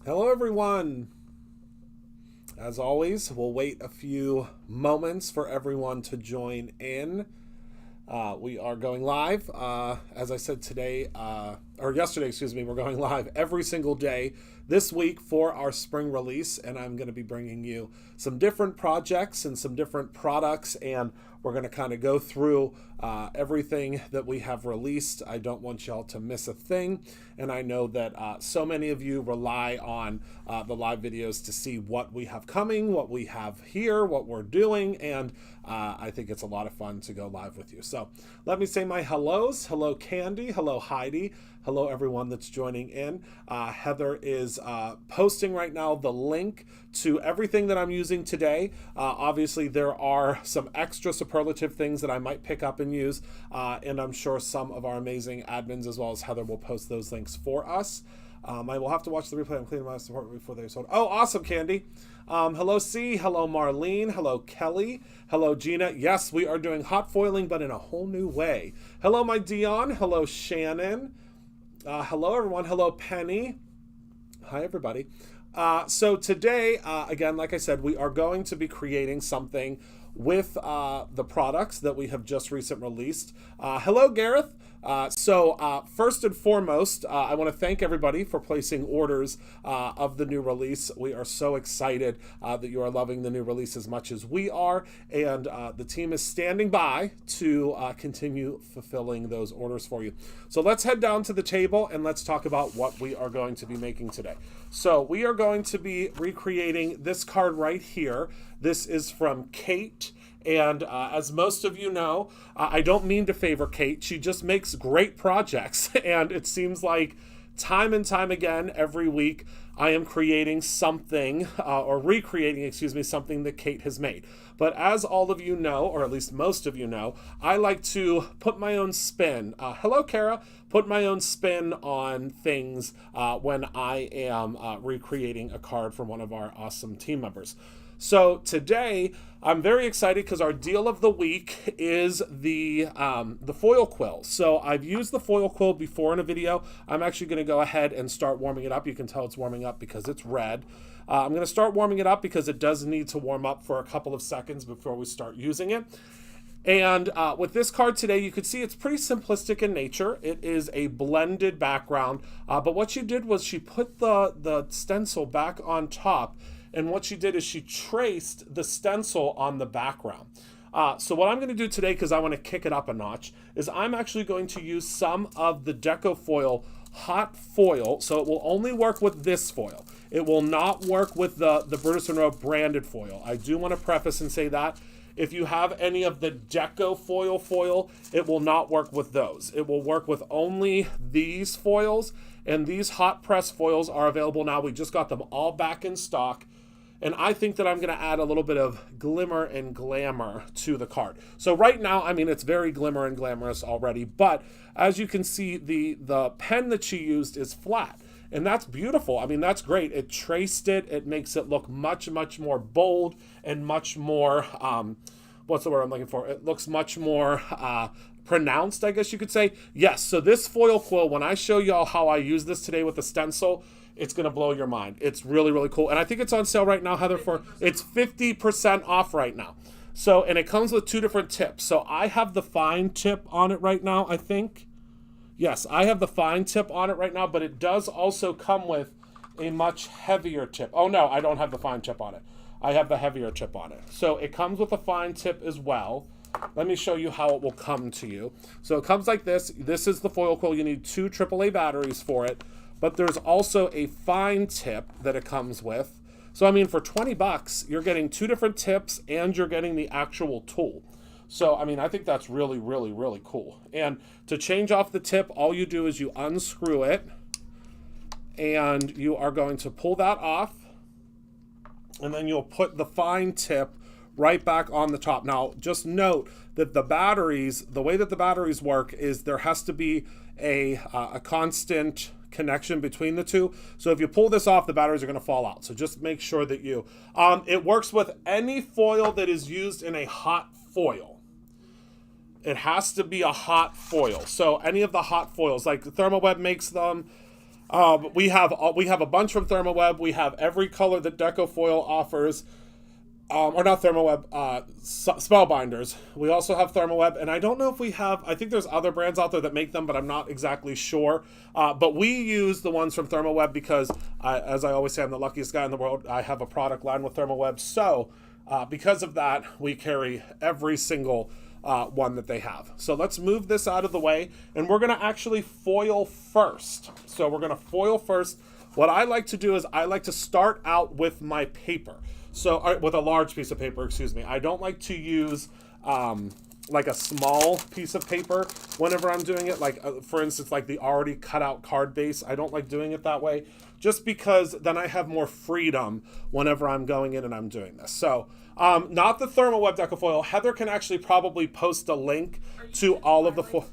Hello, everyone. As always, we'll wait a few moments for everyone to join in. We are going live. As I said today, or yesterday, excuse me, we're going live every single day this week for our spring release, and I'm going to be bringing you some different projects and some different products, and we're going to kind of go through everything that we have released. I don't want y'all to miss a thing, and I know that so many of you rely on the live videos to see what we have coming, what we have here, what we're doing, and I think it's a lot of fun to go live with you. So let me say my hellos. Hello, Candy. Hello, Heidi. Hello, everyone that's joining in. Heather is posting right now the link to everything that I'm using today. Obviously, there are some extra superlative things that I might pick up and use, and I'm sure some of our amazing admins as well as Heather will post those links for us. I will have to watch the replay. I'm cleaning my support before they sold. Oh, awesome, Candy. Hello, C. Hello, Marlene. Hello, Kelly. Hello, Gina. Yes, we are doing hot foiling, but in a whole new way. Hello, my Dion. Hello, Shannon. Hello, everyone. Hello, Penny. Hi, everybody. So today, again, like I said, we are going to be creating something with the products that we have just recently released. Hello, Gareth. First and foremost, I want to thank everybody for placing orders of the new release. We are so excited that you are loving the new release as much as we are, and the team is standing by to continue fulfilling those orders for you. So let's head down to the table and let's talk about what we are going to be making today. So we are going to be recreating this card right here. This is from Kate. And as most of you know, I don't mean to favor Kate. She just makes great projects. And it seems like time and time again, every week, I am creating something, or recreating, excuse me, something that Kate has made. But as all of you know, or at least most of you know, I like to put my own spin. Hello, Kara. Put my own spin on things when I am recreating a card from one of our awesome team members. So today, I'm very excited because our deal of the week is the foil quill. So I've used the foil quill before in a video. I'm actually going to go ahead and start warming it up. You can tell it's warming up because it's red. I'm going to start warming it up because it does need to warm up for a couple of seconds before we start using it. And with this card today, you can see it's pretty simplistic in nature. It is a blended background, but what she did was she put the stencil back on top. And what she did is she traced the stencil on the background. So what I'm going to do today, because I want to kick it up a notch, is I'm actually going to use some of the Decofoil hot foil. So it will only work with this foil. It will not work with the Brutus Monroe branded foil. I do want to preface and say that. If you have any of the Decofoil foil, it will not work with those. It will work with only these foils. And these hot press foils are available now. We just got them all back in stock. And I think that I'm going to add a little bit of glimmer and glamour to the card. So right now, I mean, it's very glimmer and glamorous already. But as you can see, the pen that she used is flat. And that's beautiful. I mean, that's great. It traced it. It makes it look much, much more bold and much more, what's the word I'm looking for? It looks much more pronounced, I guess you could say. Yes, so this foil quill, when I show y'all how I use this today with the stencil, it's going to blow your mind. It's really, really cool. And I think it's on sale right now, Heather, it's 50% off right now. So, and it comes with two different tips. So I have the fine tip on it right now, I think. Yes, I have the fine tip on it right now, but it does also come with a much heavier tip. Oh no, I don't have the fine tip on it. I have the heavier tip on it. So it comes with a fine tip as well. Let me show you how it will come to you. So it comes like this. This is the foil quill. You need 2 AAA batteries for it. But there's also a fine tip that it comes with. So, I mean, for 20 bucks, you're getting 2 different tips and you're getting the actual tool. So, I mean, I think that's really, really, really cool. And to change off the tip, all you do is you unscrew it and you are going to pull that off. And then you'll put the fine tip right back on the top. Now, just note that the batteries, the way that the batteries work is there has to be a constant connection between the two. So if you pull this off, the batteries are going to fall out. So just make sure that you, it works with any foil that is used in a hot foil. It has to be a hot foil. So any of the hot foils, like ThermoWeb makes them, We have a bunch from ThermoWeb. We have every color that Decofoil offers. Or not ThermoWeb, Spellbinders. We also have ThermoWeb, and I don't know if we have, I think there's other brands out there that make them, but I'm not exactly sure. But we use the ones from ThermoWeb because, as I always say, I'm the luckiest guy in the world. I have a product line with ThermoWeb, so because of that, we carry every single one that they have. So let's move this out of the way, and we're going to actually foil first. So we're going to foil first. What I like to do is I like to start out with my paper. So with a large piece of paper, excuse me. I don't like to use like a small piece of paper whenever I'm doing it. Like for instance, like the already cut out card base. I don't like doing it that way just because then I have more freedom whenever I'm going in and I'm doing this. So not the ThermoWeb Decofoil. Heather can actually probably post a link to all of the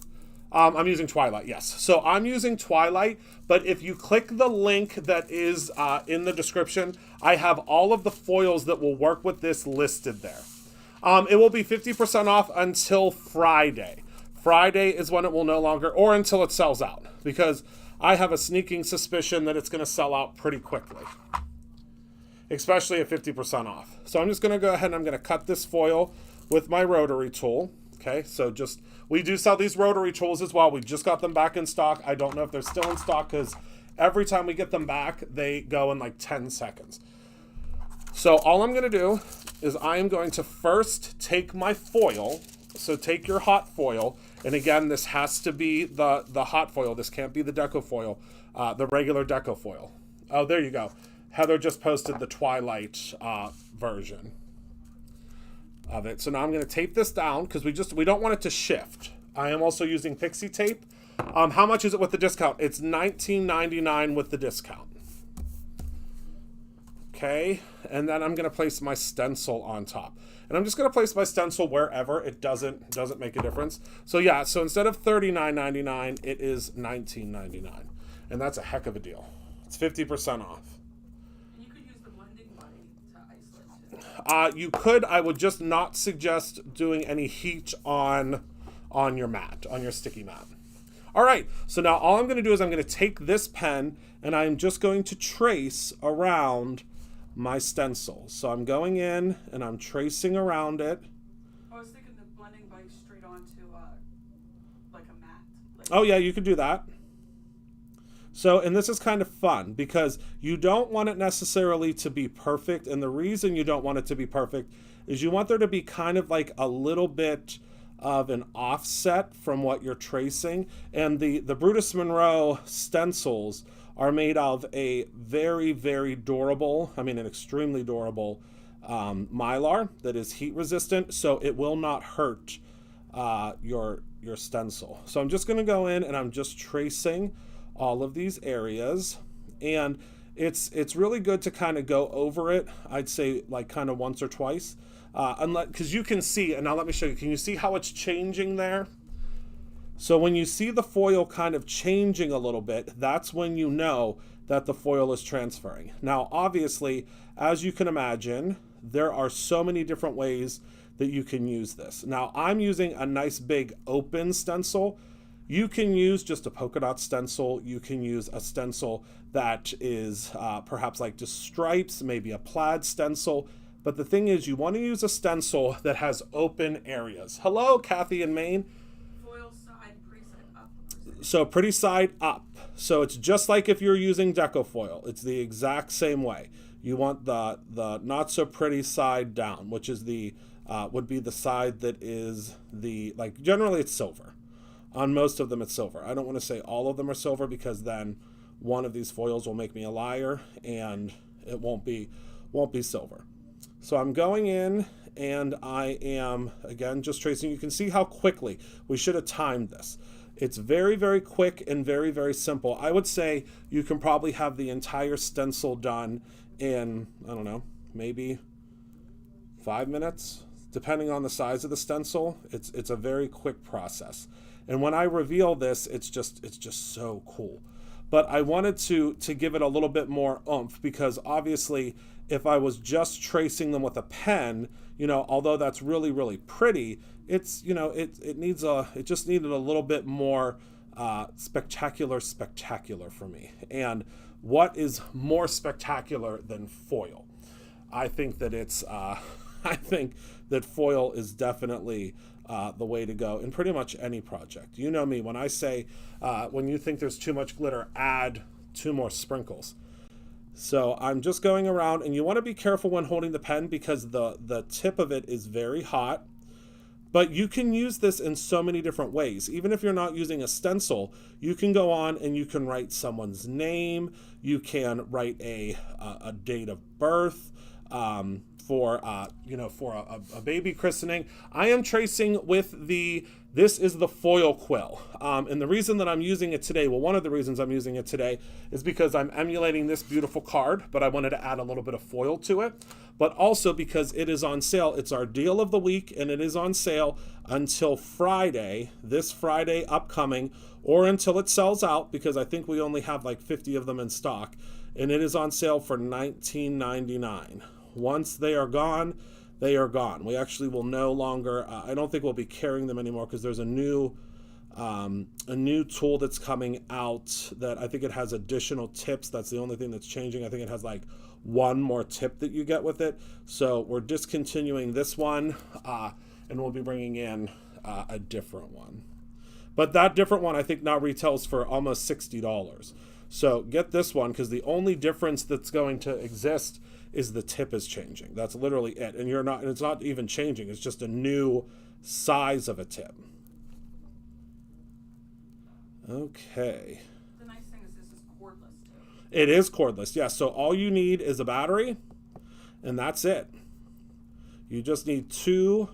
I'm using Twilight, yes. So I'm using Twilight, but if you click the link that is in the description, I have all of the foils that will work with this listed there. It will be 50% off until Friday. Friday is when it will no longer, or until it sells out, because I have a sneaking suspicion that it's going to sell out pretty quickly, especially at 50% off. So I'm just going to go ahead and I'm going to cut this foil with my rotary tool. Okay, so we do sell these rotary tools as well. We just got them back in stock. I don't know if they're still in stock because every time we get them back, they go in like 10 seconds. So all I'm going to do is I am going to first take my foil. So take your hot foil. And again, this has to be the hot foil. This can't be the Decofoil, the regular Decofoil. Oh, there you go. Heather just posted the Twilight version of it. So now I'm going to tape this down because we don't want it to shift. I am also using Pixie tape. How much is it with the discount? It's $19.99 with the discount. Okay, and then I'm going to place my stencil on top. And I'm just going to place my stencil wherever. It doesn't make a difference. So yeah, so instead of $39.99, it is $19.99. And that's a heck of a deal. It's 50% off. You could. I would just not suggest doing any heat on your mat, on your sticky mat. All right, so now all I'm going to do is I'm going to take this pen and I'm just going to trace around my stencil. So I'm going in and I'm tracing around it. I was thinking the blending bike straight onto like a mat. Oh yeah, you could do that. So, and this is kind of fun because you don't want it necessarily to be perfect. And the reason you don't want it to be perfect is you want there to be kind of like a little bit of an offset from what you're tracing. And the Brutus Monroe stencils are made of a very, very durable, an extremely durable Mylar that is heat resistant. So it will not hurt your stencil. So I'm just going to go in and I'm just tracing all of these areas, and it's really good to kind of go over it. I'd say like kind of once or twice, because you can see, and now let me show you. Can you see how it's changing there? So when you see the foil kind of changing a little bit, that's when you know that the foil is transferring. Now, obviously, as you can imagine, there are so many different ways that you can use this. Now, I'm using a nice big open stencil. You can use just a polka dot stencil. You can use a stencil that is perhaps like just stripes, maybe a plaid stencil. But the thing is, you want to use a stencil that has open areas. Hello, Kathy in Maine. Foil side, pretty side up. So pretty side up. So it's just like if you're using Decofoil. It's the exact same way. You want the not so pretty side down, which is would be the side that is generally it's silver. On most of them, it's silver. I don't want to say all of them are silver because then one of these foils will make me a liar and it won't be silver. So I'm going in and I am, again, just tracing. You can see how quickly we should have timed this. It's very, very quick and very, very simple. I would say you can probably have the entire stencil done in, I don't know, maybe 5 minutes, depending on the size of the stencil. It's a very quick process. And when I reveal this, it's just so cool. But I wanted to give it a little bit more oomph because obviously if I was just tracing them with a pen, although that's really, really pretty, it's, it just needed a little bit more spectacular for me. And what is more spectacular than foil? I think that it's I think that foil is definitely the way to go in pretty much any project. You know me, when I say when you think there's too much glitter, add 2 more sprinkles. So I'm just going around, and you want to be careful when holding the pen because the tip of it is very hot. But you can use this in so many different ways. Even if you're not using a stencil, you can go on and you can write someone's name. You can write a date of birth for a baby christening. I am tracing with this is the foil quill. And the reason that I'm using it today, well, one of the reasons I'm using it today is because I'm emulating this beautiful card, but I wanted to add a little bit of foil to it. But also because it is on sale. It's our deal of the week, and it is on sale until Friday, this Friday upcoming, or until it sells out, because I think we only have like 50 of them in stock. And it is on sale for $19.99. Once they are gone, they are gone. We actually will no longer, I don't think we'll be carrying them anymore because there's a new tool that's coming out that I think it has additional tips. That's the only thing that's changing. I think it has like 1 more tip that you get with it. So we're discontinuing this one and we'll be bringing in a different one. But that different one I think now retails for almost $60. So get this one because the only difference that's going to exist is the tip is changing. That's literally it. And it's not even changing. It's just a new size of a tip. Okay. The nice thing is this is cordless too. It is cordless, yes. So all you need is a battery, and that's it. You just need 2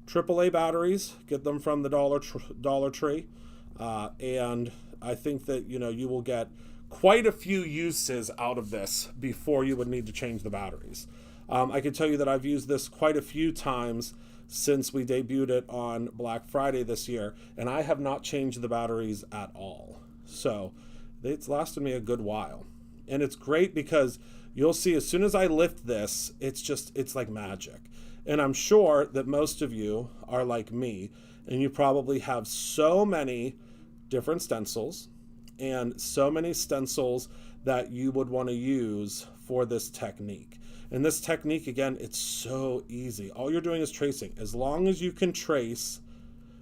AAA batteries. Get them from the Dollar Tree. And I think that, you will get quite a few uses out of this before you would need to change the batteries. I can tell you that I've used this quite a few times since we debuted it on Black Friday this year, and I have not changed the batteries at all. So it's lasted me a good while. And it's great because you'll see as soon as I lift this, it's like magic. And I'm sure that most of you are like me, and you probably have so many different stencils and so many stencils that you would want to use for this technique. And this technique, again, it's so easy. All you're doing is tracing. As long as you can trace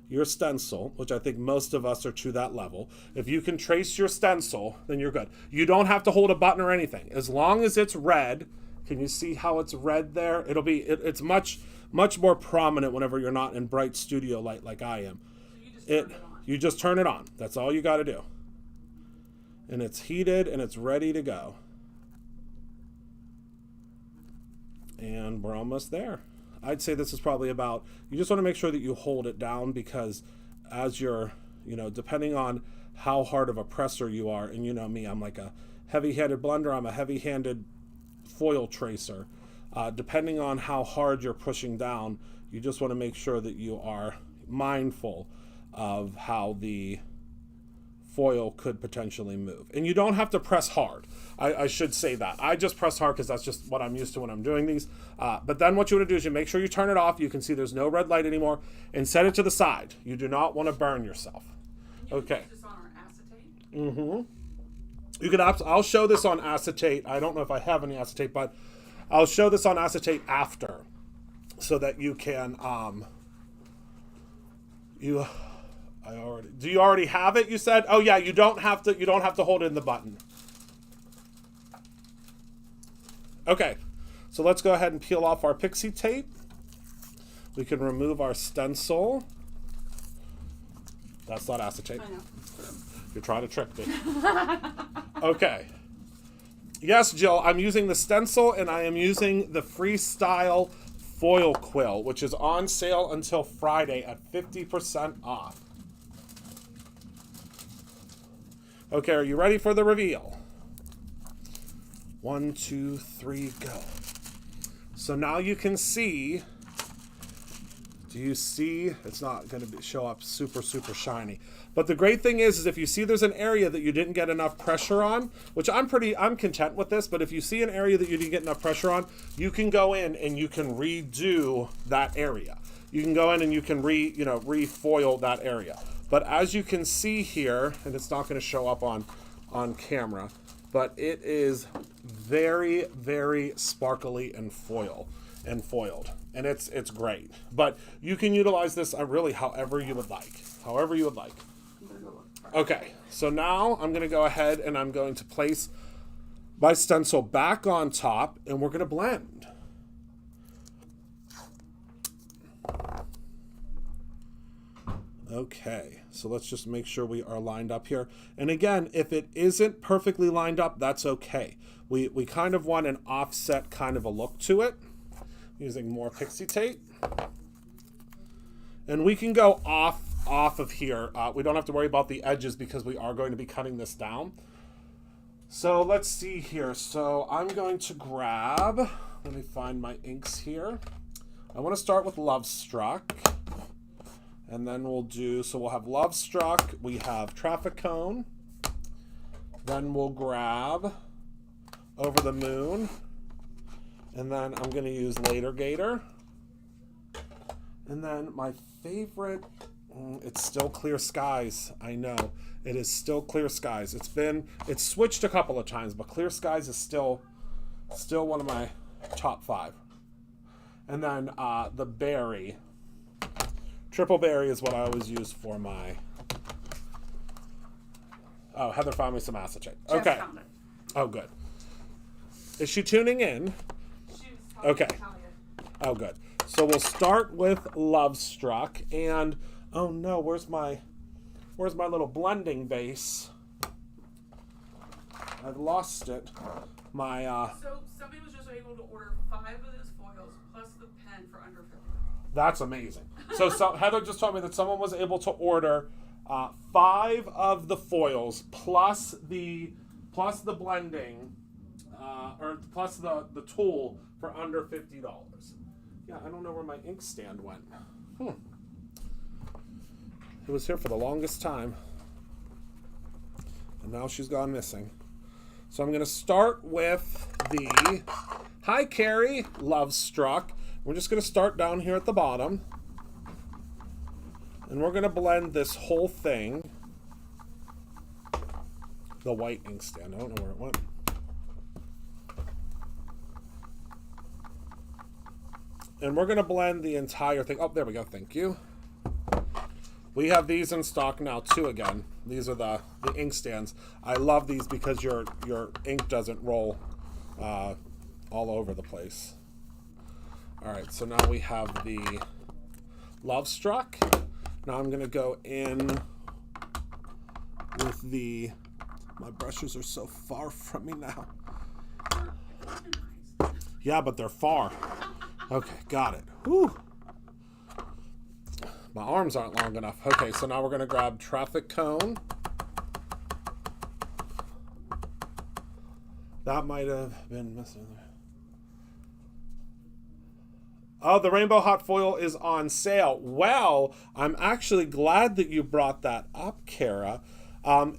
your stencil, which I think most of us are to that level, if you can trace your stencil, then you're good. You don't have to hold a button or anything. As long as it's red, can you see how it's red there? It's much more prominent whenever you're not in bright studio light like I am. So you just turn it on. That's all you got to do. And it's heated and it's ready to go. And we're almost there. I'd say this is probably about, you just want to make sure that you hold it down because as you're, depending on how hard of a presser you are, and you know me, I'm like a heavy-handed blender, I'm a heavy-handed foil tracer. Depending on how hard you're pushing down, you just want to make sure that you are mindful of how the foil could potentially move. And you don't have to press hard. I should say that. I just press hard because that's just what I'm used to when I'm doing these. But then what you want to do is you make sure you turn it off. You can see there's no red light anymore. And set it to the side. You do not want to burn yourself. Okay. Use this on our acetate. Mm-hmm. You can. I'll show this on acetate. I don't know if I have any acetate, but I'll show this on acetate after, so that you can. Do you already have it? You said. Oh yeah. You don't have to. You don't have to hold in the button. Okay. So let's go ahead and peel off our pixie tape. We can remove our stencil. That's not acetate. I know. You're trying to trick me. Okay. Yes, Jill, I'm using the stencil and I am using the Freestyle foil quill, which is on sale until Friday at 50% off. Okay, are you ready for the reveal? 1, 2, 3, go. So now you can see. Do you see? It's not going to show up super, super shiny. But the great thing is if you see there's an area that you didn't get enough pressure on, which I'm content with this, but if you see an area that you didn't get enough pressure on, you can go in and you can redo that area. You can go in and you can refoil that area. But as you can see here, and it's not going to show up on camera, but it is very, very sparkly and foiled. And it's great. But you can utilize this really however you would like. However you would like. Okay, so now I'm going to go ahead and I'm going to place my stencil back on top, and we're going to blend. Okay, so let's just make sure we are lined up here. And again, if it isn't perfectly lined up, that's okay. We kind of want an offset kind of a look to it, using more pixie tape. And we can go off of here. We don't have to worry about the edges because we are going to be cutting this down. So let's see here. So I'm going to grab, let me find my inks here. I want to start with Love Struck. And then we'll have Love Struck, we have Traffic Cone. Then we'll grab Over the Moon. And then I'm going to use Later Gator. And then my favorite, it's still Clear Skies. I know, it is still Clear Skies. It's switched a couple of times, but Clear Skies is still one of my top 5. And then the Berry. Triple Berry is what I always use for my... Oh, Heather found me some acetate. Okay. Found it. Oh, good. Is she tuning in? Okay. Oh, good. So we'll start with Love Struck, and oh no, where's my little blending base? I've lost it. So somebody was just able to order 5 of those foils plus the pen for under $50. That's amazing. So Heather just told me that someone was able to order 5 of the foils plus the blending or plus the tool for under $50. Yeah, I don't know where my ink stand went. It was here for the longest time. And now she's gone missing. So I'm going to start with the Hi Carrie, Love Struck. We're just going to start down here at the bottom. And we're going to blend this whole thing. The white ink stand. I don't know where it went. And we're going to blend the entire thing. Oh, there we go. Thank you. We have these in stock now, too, again. These are the ink stands. I love these because your ink doesn't roll all over the place. All right, so now we have the Love Struck. Now I'm going to go in with the... My brushes are so far from me now. Yeah, but they're far. Okay, got it. Whew. My arms aren't long enough. Okay, so now we're going to grab Traffic Cone. That might have been missing there. Oh, the Rainbow Hot Foil is on sale. Well, I'm actually glad that you brought that up, Kara.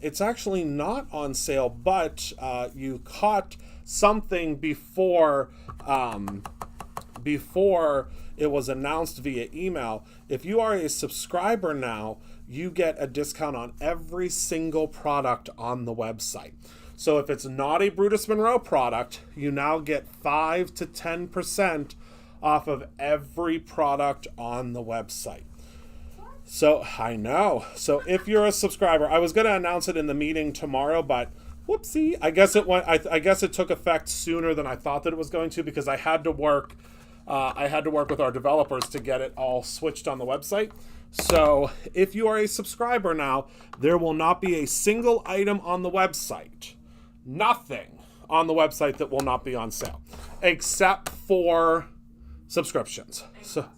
It's actually not on sale, but you caught something before it was announced via email. If you are a subscriber now, you get a discount on every single product on the website. So if it's not a Brutus Monroe product, you now get 5 to 10% off of every product on the website. So I know. So if you're a subscriber, I was going to announce it in the meeting tomorrow, but whoopsie. I guess it went. I guess it took effect sooner than I thought that it was going to because I had to work. I had to work with our developers to get it all switched on the website. So if you are a subscriber now, there will not be a single item on the website. Nothing on the website that will not be on sale, except for subscriptions. So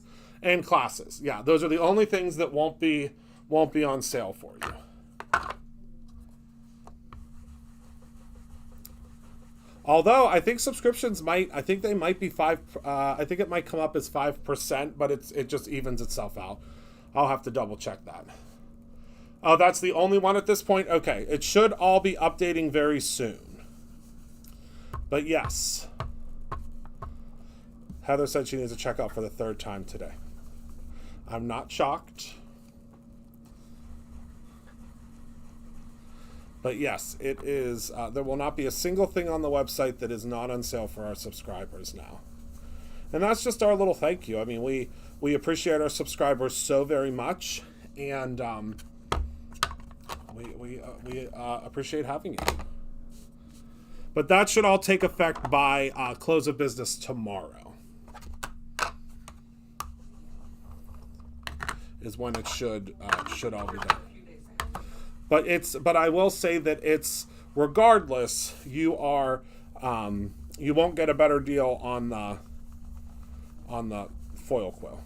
and classes. Yeah, those are the only things that won't be on sale for you. Although I think subscriptions might be 5. I think it might come up as 5%, but it just evens itself out. I'll have to double check that. Oh, that's the only one at this point. Okay, it should all be updating very soon. But yes, Heather said she needs to check out for the 3rd time today. I'm not shocked. But yes, it is. There will not be a single thing on the website that is not on sale for our subscribers now. And that's just our little thank you. I mean, we appreciate our subscribers so very much, and we appreciate having you. But that should all take effect by close of business tomorrow. Is when it should all be done. But I will say that it's, regardless, you won't get a better deal on the foil quill.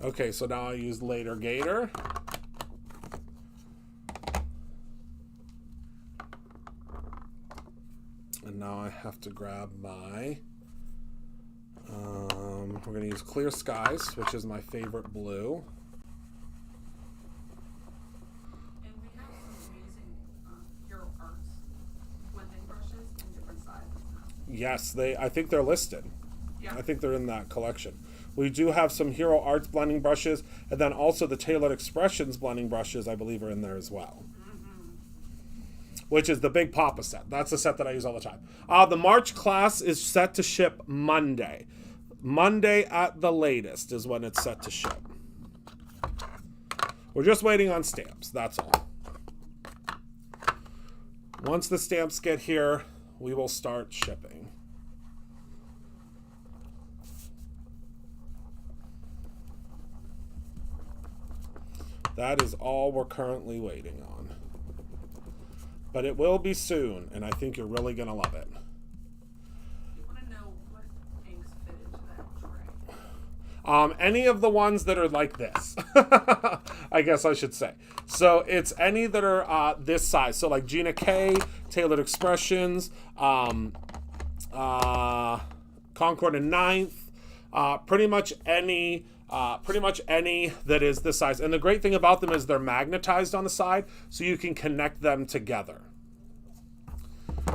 Okay, so now I use Later Gator. And now I have to grab my, we're going to use Clear Skies, which is my favorite blue. And we have some amazing Hero Arts blending brushes in different sizes now. Yes, I think they're listed. Yeah. I think they're in that collection. We do have some Hero Arts blending brushes, and then also the Tailored Expressions blending brushes, I believe, are in there as well. Which is the Big Papa set. That's the set that I use all the time. The March class is set to ship Monday. Monday at the latest is when it's set to ship. We're just waiting on stamps, that's all. Once the stamps get here, we will start shipping. That is all we're currently waiting on. But it will be soon, and I think you're really going to love it. You want to know what inks fit into that tray? Any of the ones that are like this, I guess I should say. So it's any that are this size. So like Gina K, Tailored Expressions, Concord and Ninth, pretty much any that is this size. And the great thing about them is they're magnetized on the side, so you can connect them together.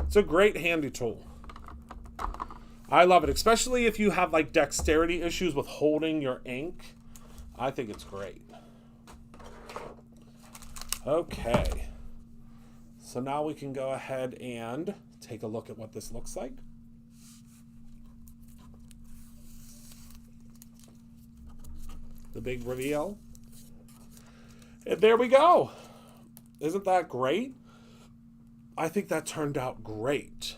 It's a great handy tool. I love it, especially if you have like dexterity issues with holding your ink. I think it's great. Okay. So now we can go ahead and take a look at what this looks like. The big reveal. And there we go. Isn't that great? I think that turned out great.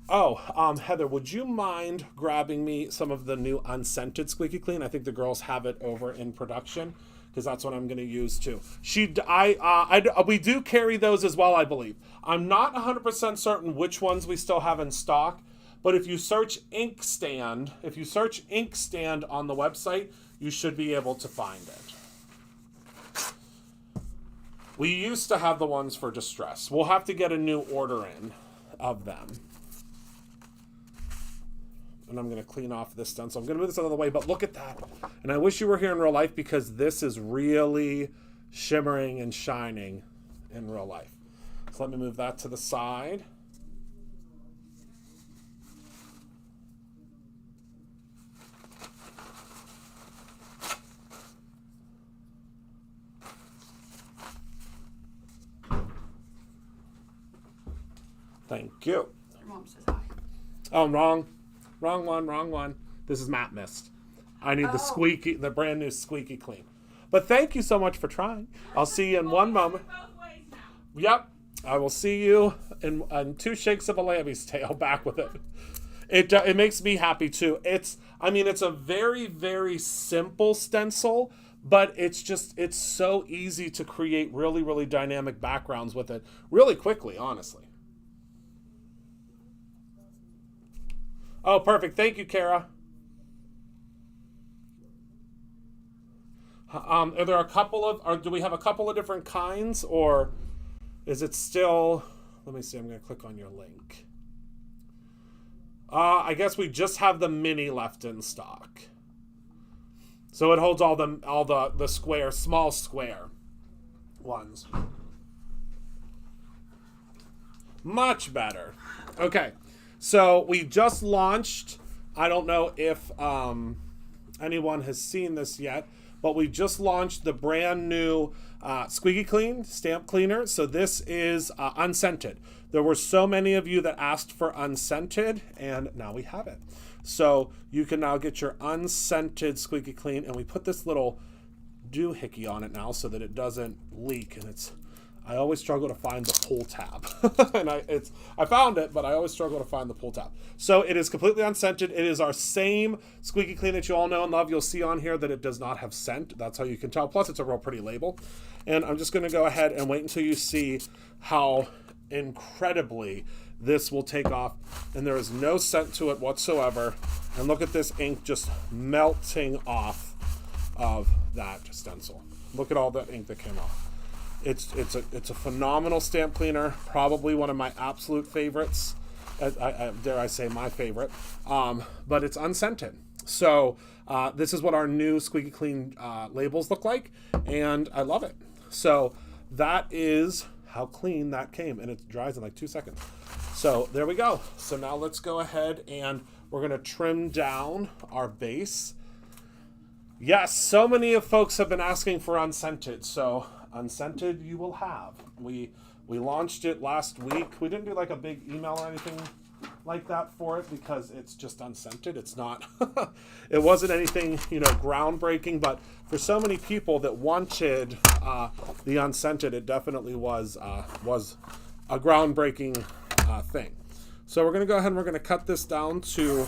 Oh, Heather, would you mind grabbing me some of the new unscented Squeaky Clean? I think the girls have it over in production, because that's what I'm going to use too. We do carry those as well, I believe. I'm not 100% certain which ones we still have in stock, but if you search Inkstand, on the website, you should be able to find it. We used to have the ones for distress. We'll have to get a new order in of them. And I'm going to clean off this done. So I'm going to move this out of the way, but look at that. And I wish you were here in real life, because this is really shimmering and shining in real life. So let me move that to the side. Thank you. Your mom says hi. Oh, wrong one. This is Matte Mist. I need the brand new Squeaky Clean. But thank you so much for trying. I'll see you in one moment. Both ways now. Yep. I will see you in 2 shakes of a lambie's tail back with it. It makes me happy too. It's a very, very simple stencil, but it's so easy to create really, really dynamic backgrounds with it really quickly, honestly. Oh, perfect. Thank you, Kara. Are there a couple of, or do we have a couple of different kinds, or is it still, let me see, I'm going to click on your link. I guess we just have the mini left in stock. So it holds all the square, small square ones. Much better. Okay. So we just launched I don't know if anyone has seen this yet, but we just launched the brand new Squeaky Clean stamp cleaner. So this is unscented. There were so many of you that asked for unscented, and now we have it. So you can now get your unscented Squeaky Clean, and we put this little doohickey on it now so that it doesn't leak. And I always struggle to find the pull tab. And I found it, but I always struggle to find the pull tab. So it is completely unscented. It is our same Squeaky Clean that you all know and love. You'll see on here that it does not have scent. That's how you can tell. Plus, it's a real pretty label. And I'm just going to go ahead and wait until you see how incredibly this will take off. And there is no scent to it whatsoever. And look at this ink just melting off of that stencil. Look at all that ink that came off. It's a phenomenal stamp cleaner, probably one of my absolute favorites. Dare I say my favorite, but it's unscented. So this is what our new Squeaky Clean labels look like, and I love it. So that is how clean that came, and it dries in like 2 seconds. So there we go. So now let's go ahead and we're gonna trim down our base. Yes, so many of folks have been asking for unscented, so unscented you will have. We launched it last week. We didn't do like a big email or anything like that for it because it's just unscented. It's not, it wasn't anything, groundbreaking, but for so many people that wanted the unscented, it definitely was a groundbreaking thing. So we're going to go ahead and we're going to cut this down to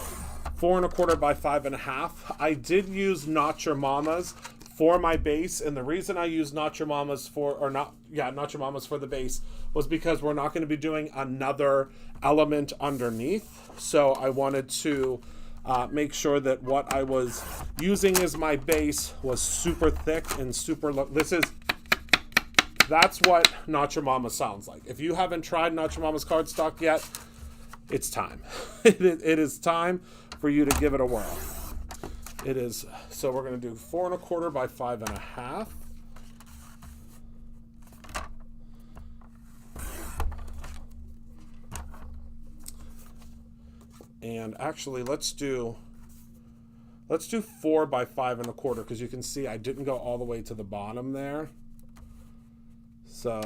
4 1/4 by 5 1/2. I did use Not Your Mama's for my base, and the reason I used Not Your Mama's for the base was because we're not going to be doing another element underneath. So I wanted to make sure that what I was using as my base was super thick and super that's what Not Your Mama sounds like. If you haven't tried Not Your Mama's cardstock yet, it's time. It is time for you to give it a whirl. It is. So we're going to do 4 1/4 by 5 1/2. And actually, let's do 4 by 5 1/4 because you can see I didn't go all the way to the bottom there. So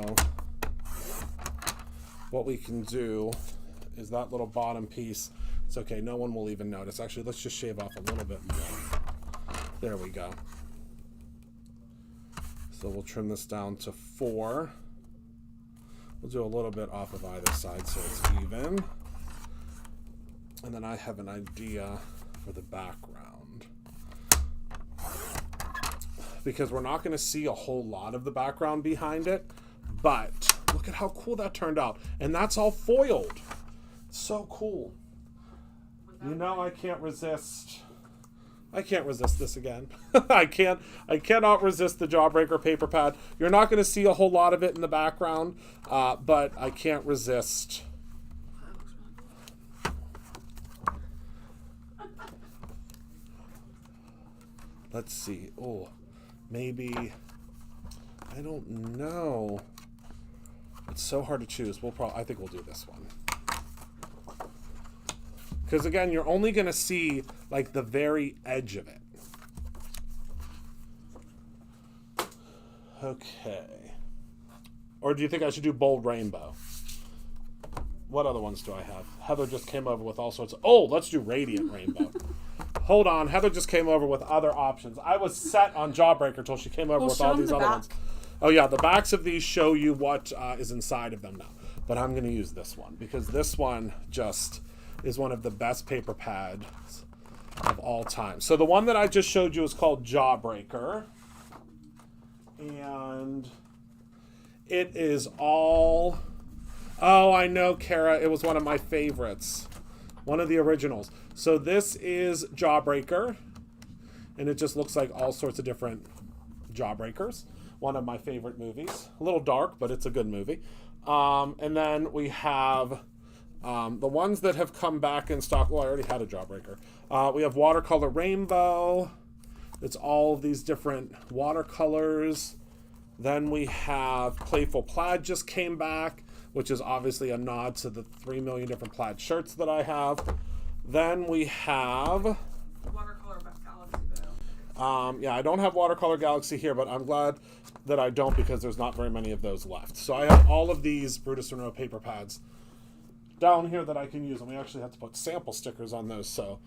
what we can do is that little bottom piece. It's okay, no one will even notice. Actually, let's just shave off a little bit more. There we go. So we'll trim this down to 4. We'll do a little bit off of either side so it's even. And then I have an idea for the background. Because we're not going to see a whole lot of the background behind it, but look at how cool that turned out. And that's all foiled. So cool. I can't resist. I can't resist this again. I cannot resist the Jawbreaker paper pad. You're not going to see a whole lot of it in the background, but I can't resist. Let's see. Oh, maybe. I don't know. It's so hard to choose. I think we'll do this one. Because again, you're only going to see like the very edge of it. Okay. Or do you think I should do Bold Rainbow? What other ones do I have? Heather just came over with all sorts of... Oh, let's do Radiant Rainbow. Hold on. Heather just came over with other options. I was set on Jawbreaker until she came over with all these other ones. Oh yeah, the backs of these show you what is inside of them now. But I'm going to use this one because this one just... is one of the best paper pads of all time. So the one that I just showed you is called Jawbreaker. And it is all... Oh, I know, Kara. It was one of my favorites. One of the originals. So this is Jawbreaker. And it just looks like all sorts of different Jawbreakers. One of my favorite movies. A little dark, but it's a good movie. And then we have... the ones that have come back in stock, well, I already had a Jawbreaker. We have Watercolor Rainbow. It's all of these different watercolors. Then we have Playful Plaid just came back, which is obviously a nod to the 3 million different plaid shirts that I have. Then we have, Watercolor Galaxy, though. yeah, I don't have Watercolor Galaxy here, but I'm glad that I don't because there's not very many of those left. So I have all of these Brutus Monroe paper pads down here that I can use, and we actually have to put sample stickers on those so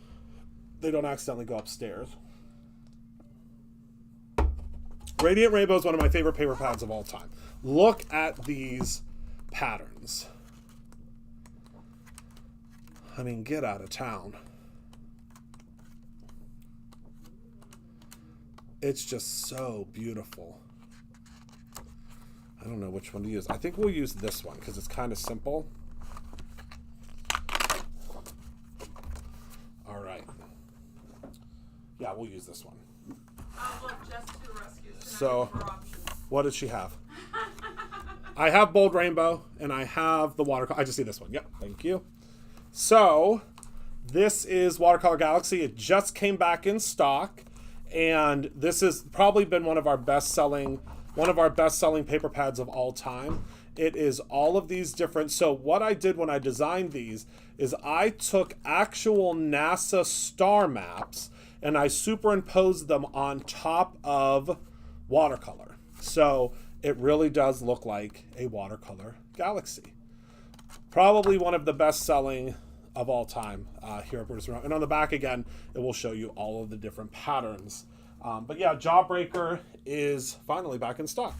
they don't accidentally go upstairs. Radiant Rainbow is one of my favorite paper pads of all time. Look at these patterns. I mean, get out of town. It's just so beautiful. I don't know which one to use. I think we'll use this one because it's kind of simple. All right. Yeah, we'll use this one. Look, just to rescue. So, what does she have? I have Bold Rainbow, and I have the watercolor. I just see this one. Yep, thank you. So, this is Watercolor Galaxy. It just came back in stock, and this has probably been one of our best-selling paper pads of all time. It is all of these different. So, what I did when I designed these is I took actual NASA star maps and I superimposed them on top of watercolor. So it really does look like a watercolor galaxy. Probably one of the best selling of all time here at Brutus Monroe. And on the back again, it will show you all of the different patterns. But yeah, Jawbreaker is finally back in stock.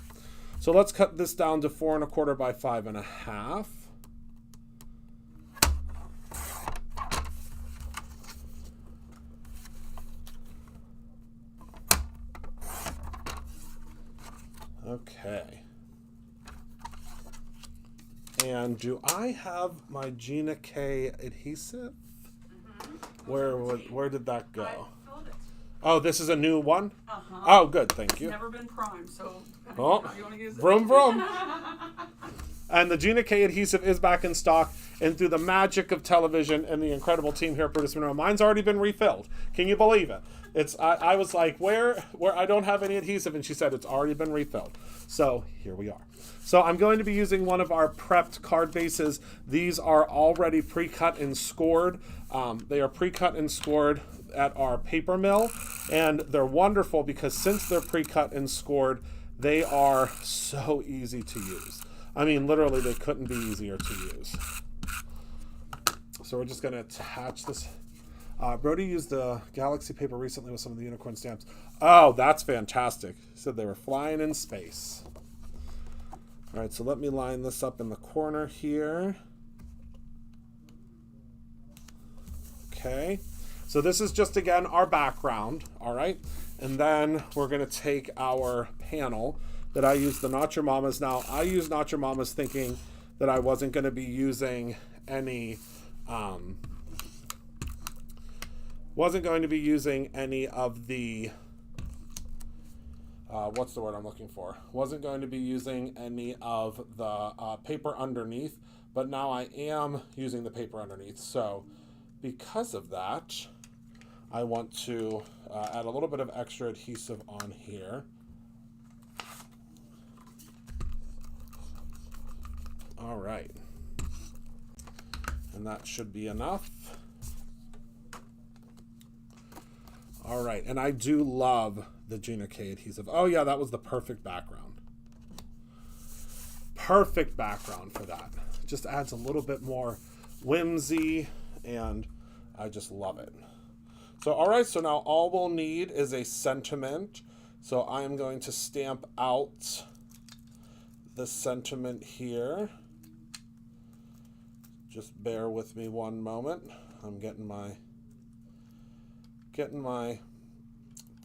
So let's cut this down to 4 1/4 by 5 1/2. Okay. And do I have my Gina K adhesive? Where did that go? I filled it. Oh, this is a new one? Uh-huh. Oh, good, thank It's you. never been primed, so depending Oh, on how you want to use it. vroom vroom. And the Gina K adhesive is back in stock, and through the magic of television and the incredible team here at Brutus Monroe, mine's already been refilled. Can you believe it? I was like, where I don't have any adhesive, and she said it's already been refilled. So here we are. So I'm going to be using one of our prepped card bases. These are already pre-cut and scored. They are pre-cut and scored at our paper mill, and they're wonderful because since they're pre-cut and scored, they are so easy to use. I mean, literally, they couldn't be easier to use. So we're just going to attach this. Brody used the Galaxy paper recently with some of the unicorn stamps. Oh, that's fantastic. He said they were flying in space. All right, so let me line this up in the corner here. Okay. So this is just, again, our background, all right? And then we're going to take our panel that I use, the Not Your Mamas. Now, I use Not Your Mamas thinking that I wasn't going to be using any... wasn't going to be using any of the, what's the word I'm looking for? Wasn't going to be using any of the paper underneath, but now I am using the paper underneath. So because of that, I want to add a little bit of extra adhesive on here. All right. And that should be enough. All right, and I do love the Gina K adhesive. Oh yeah, that was the perfect background. Perfect background for that. It just adds a little bit more whimsy, and I just love it. So all right, so now all we'll need is a sentiment. So I am going to stamp out the sentiment here. Just bear with me one moment. I'm getting my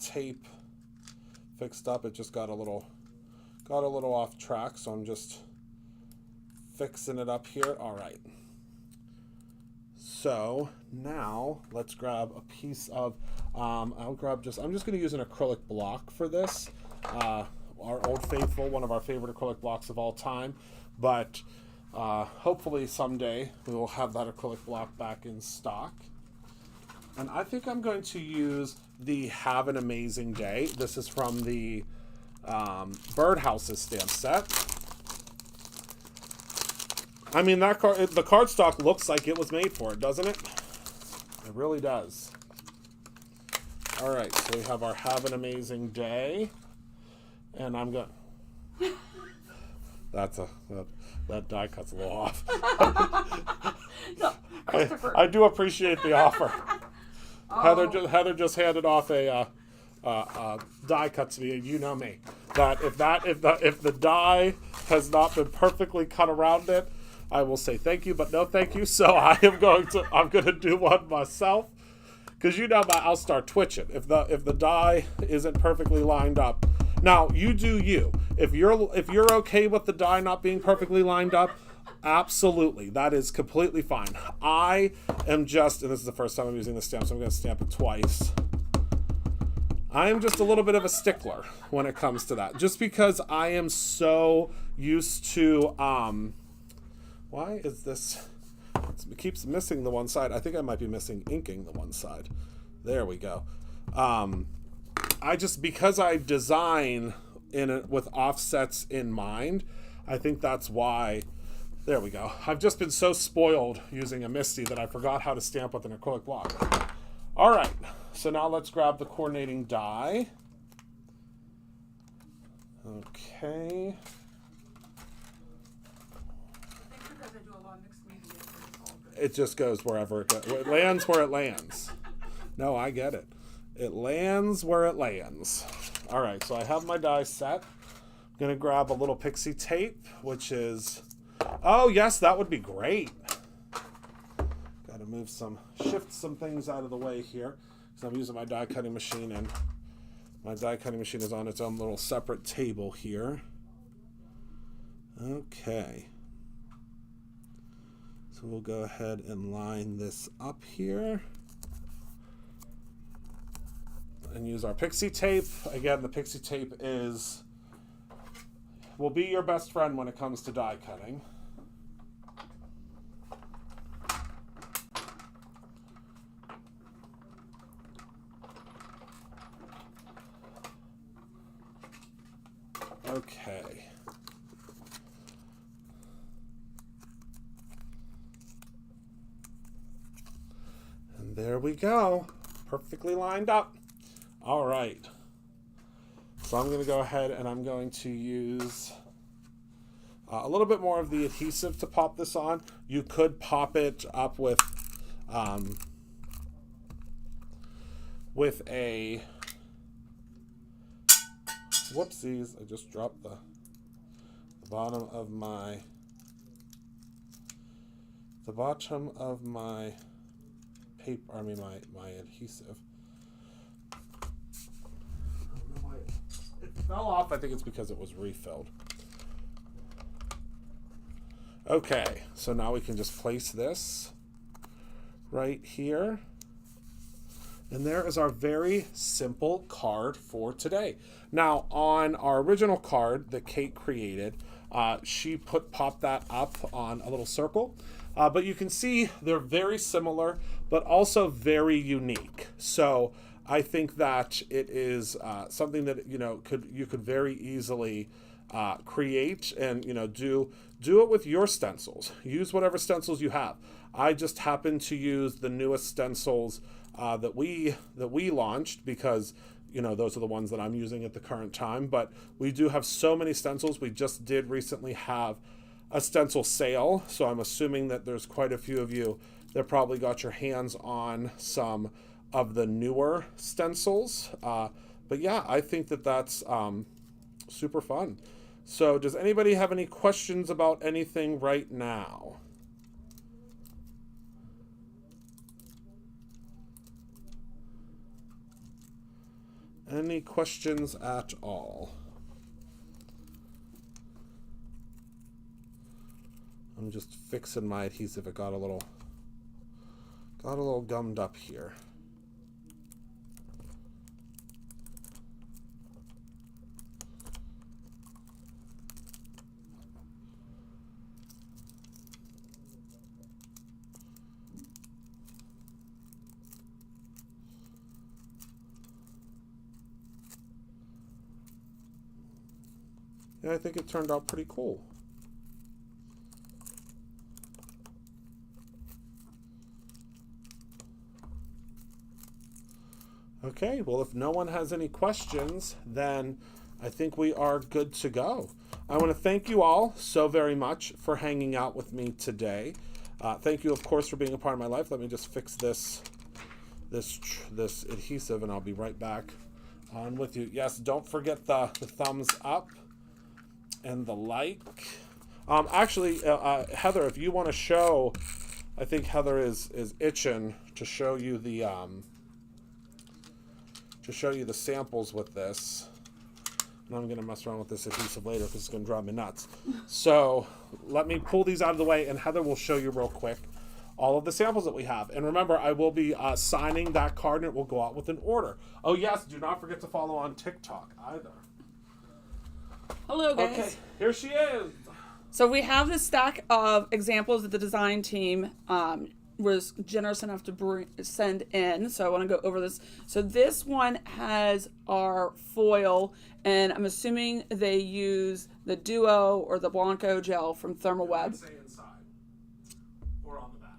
tape fixed up. It just got a little off track, so I'm just fixing it up here. All right. So now let's grab a piece of, I'm just going to use an acrylic block for this. Our Old Faithful, one of our favorite acrylic blocks of all time, but hopefully someday we will have that acrylic block back in stock. And I think I'm going to use the Have an Amazing Day. This is from the Birdhouses stamp set. I mean, the cardstock looks like it was made for it, doesn't it? It really does. All right, so we have our have an amazing day. And I'm going... That die cut's a little off. No, Christopher. I do appreciate the offer. Oh. Heather just handed off a die cut to me. You know me. That if the die has not been perfectly cut around it, I will say thank you, but no thank you. So I'm going to do one myself, because you know I'll start twitching if the die isn't perfectly lined up. Now you do you. If you're okay with the die not being perfectly lined up, absolutely, that is completely fine. I am just, and this is the first time I'm using the stamp, so I'm going to stamp it twice. I am just a little bit of a stickler when it comes to that, just because I am so used to. Why is this? It keeps missing the one side. I think I might be missing inking the one side. There we go. Because I design with offsets in mind, I think that's why. There we go. I've just been so spoiled using a MISTI that I forgot how to stamp with an acrylic block. All right, so now let's grab the coordinating die. Okay. I think because I do a lot of mixed media, it's all good. It just goes wherever it goes. It lands where it lands. No, I get it. It lands where it lands. All right, so I have my die set. I'm going to grab a little pixie tape, which is... Oh, yes, that would be great. Got to shift some things out of the way here, because I'm using my die cutting machine, and my die cutting machine is on its own little separate table here. Okay. So we'll go ahead and line this up here. And use our pixie tape. Again, the pixie tape will be your best friend when it comes to die cutting. Okay. And there we go. Perfectly lined up. All right. So I'm going to go ahead and I'm going to use a little bit more of the adhesive to pop this on. You could pop it up with a... Whoopsies, I just dropped the bottom of my paper, my adhesive. I don't know why it fell off. I think it's because it was refilled. Okay, so now we can just place this right here. And there is our very simple card for today. Now, on our original card that Kate created, she popped that up on a little circle. But you can see they're very similar, but also very unique. So I think that it is something that you could very easily create and do it with your stencils. Use whatever stencils you have. I just happen to use the newest stencils that we launched because those are the ones that I'm using at the current time. But we do have so many stencils. We just did recently have a stencil sale, so I'm assuming that there's quite a few of you that probably got your hands on some of the newer stencils. But yeah, I think that that's super fun. So does anybody have any questions about anything right now? Any questions at all? I'm just fixing my adhesive. It got a little gummed up here. Yeah, I think it turned out pretty cool. Okay, well, if no one has any questions, then I think we are good to go. I want to thank you all so very much for hanging out with me today. Thank you, of course, for being a part of my life. Let me just fix this adhesive, and I'll be right back on with you. Yes, don't forget the thumbs up and the like. Actually, Heather, if you want to show, I think Heather is itching to show you the samples with this. And I'm going to mess around with this adhesive later because it's going to drive me nuts. So let me pull these out of the way, and Heather will show you real quick all of the samples that we have. And remember, I will be signing that card, and it will go out with an order. Oh, yes, do not forget to follow on TikTok either. Hello, guys. Okay, here she is. So we have this stack of examples that the design team was generous enough to send in. So I want to go over this. So this one has our foil, and I'm assuming they use the Duo or the Blanco gel from ThermalWeb. Say inside or on the back.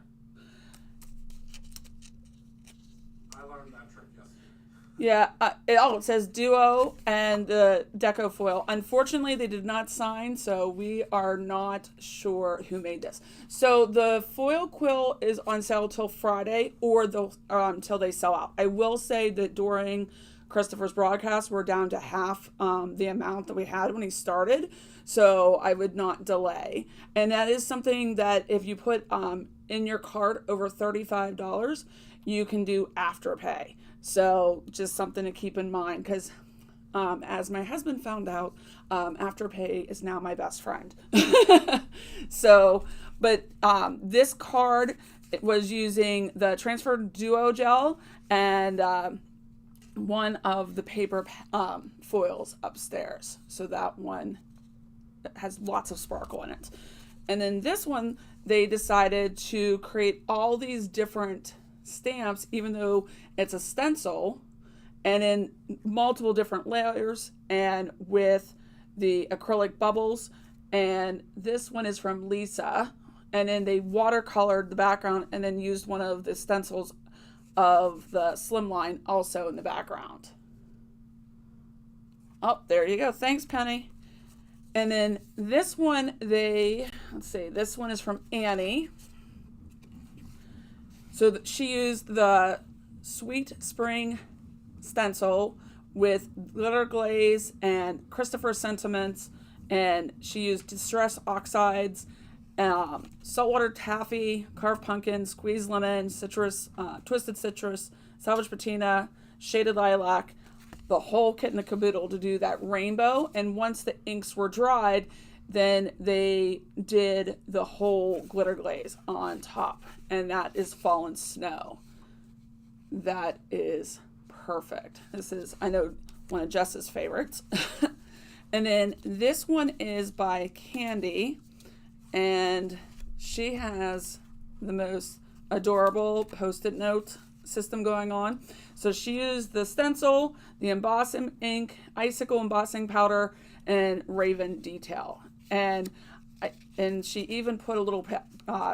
I learned that trick yesterday. Yeah, it says Duo and the Deco foil. Unfortunately, they did not sign, so we are not sure who made this. So the foil quill is on sale till Friday, or till they sell out. I will say that during Christopher's broadcast, we're down to half the amount that we had when he started, so I would not delay. And that is something that if you put in your cart over $35, you can do Afterpay. So just something to keep in mind, because as my husband found out, Afterpay is now my best friend. So, but this card was using the Transfer Duo gel and one of the paper foils upstairs. So that one has lots of sparkle in it. And then this one, they decided to create all these different stamps, even though it's a stencil, and in multiple different layers and with the acrylic bubbles. And this one is from Lisa, and then they watercolored the background and then used one of the stencils of the Slimline also in the background. Oh, there you go. Thanks, Penny. And then this one, this one is from Annie. So she used the Sweet Spring stencil with glitter glaze and Christopher sentiments, and she used Distress Oxides, saltwater taffy, carved pumpkin, squeezed lemon, citrus, twisted citrus, salvage patina, shaded lilac, the whole kit and the caboodle to do that rainbow. And once the inks were dried, then they did the whole glitter glaze on top, and that is Fallen Snow. That is perfect. This is, I know, one of Jess's favorites. And then this one is by Candy, and she has the most adorable Post-it note system going on. So she used the stencil, the embossing ink, icicle embossing powder, and Raven detail. And she even put a little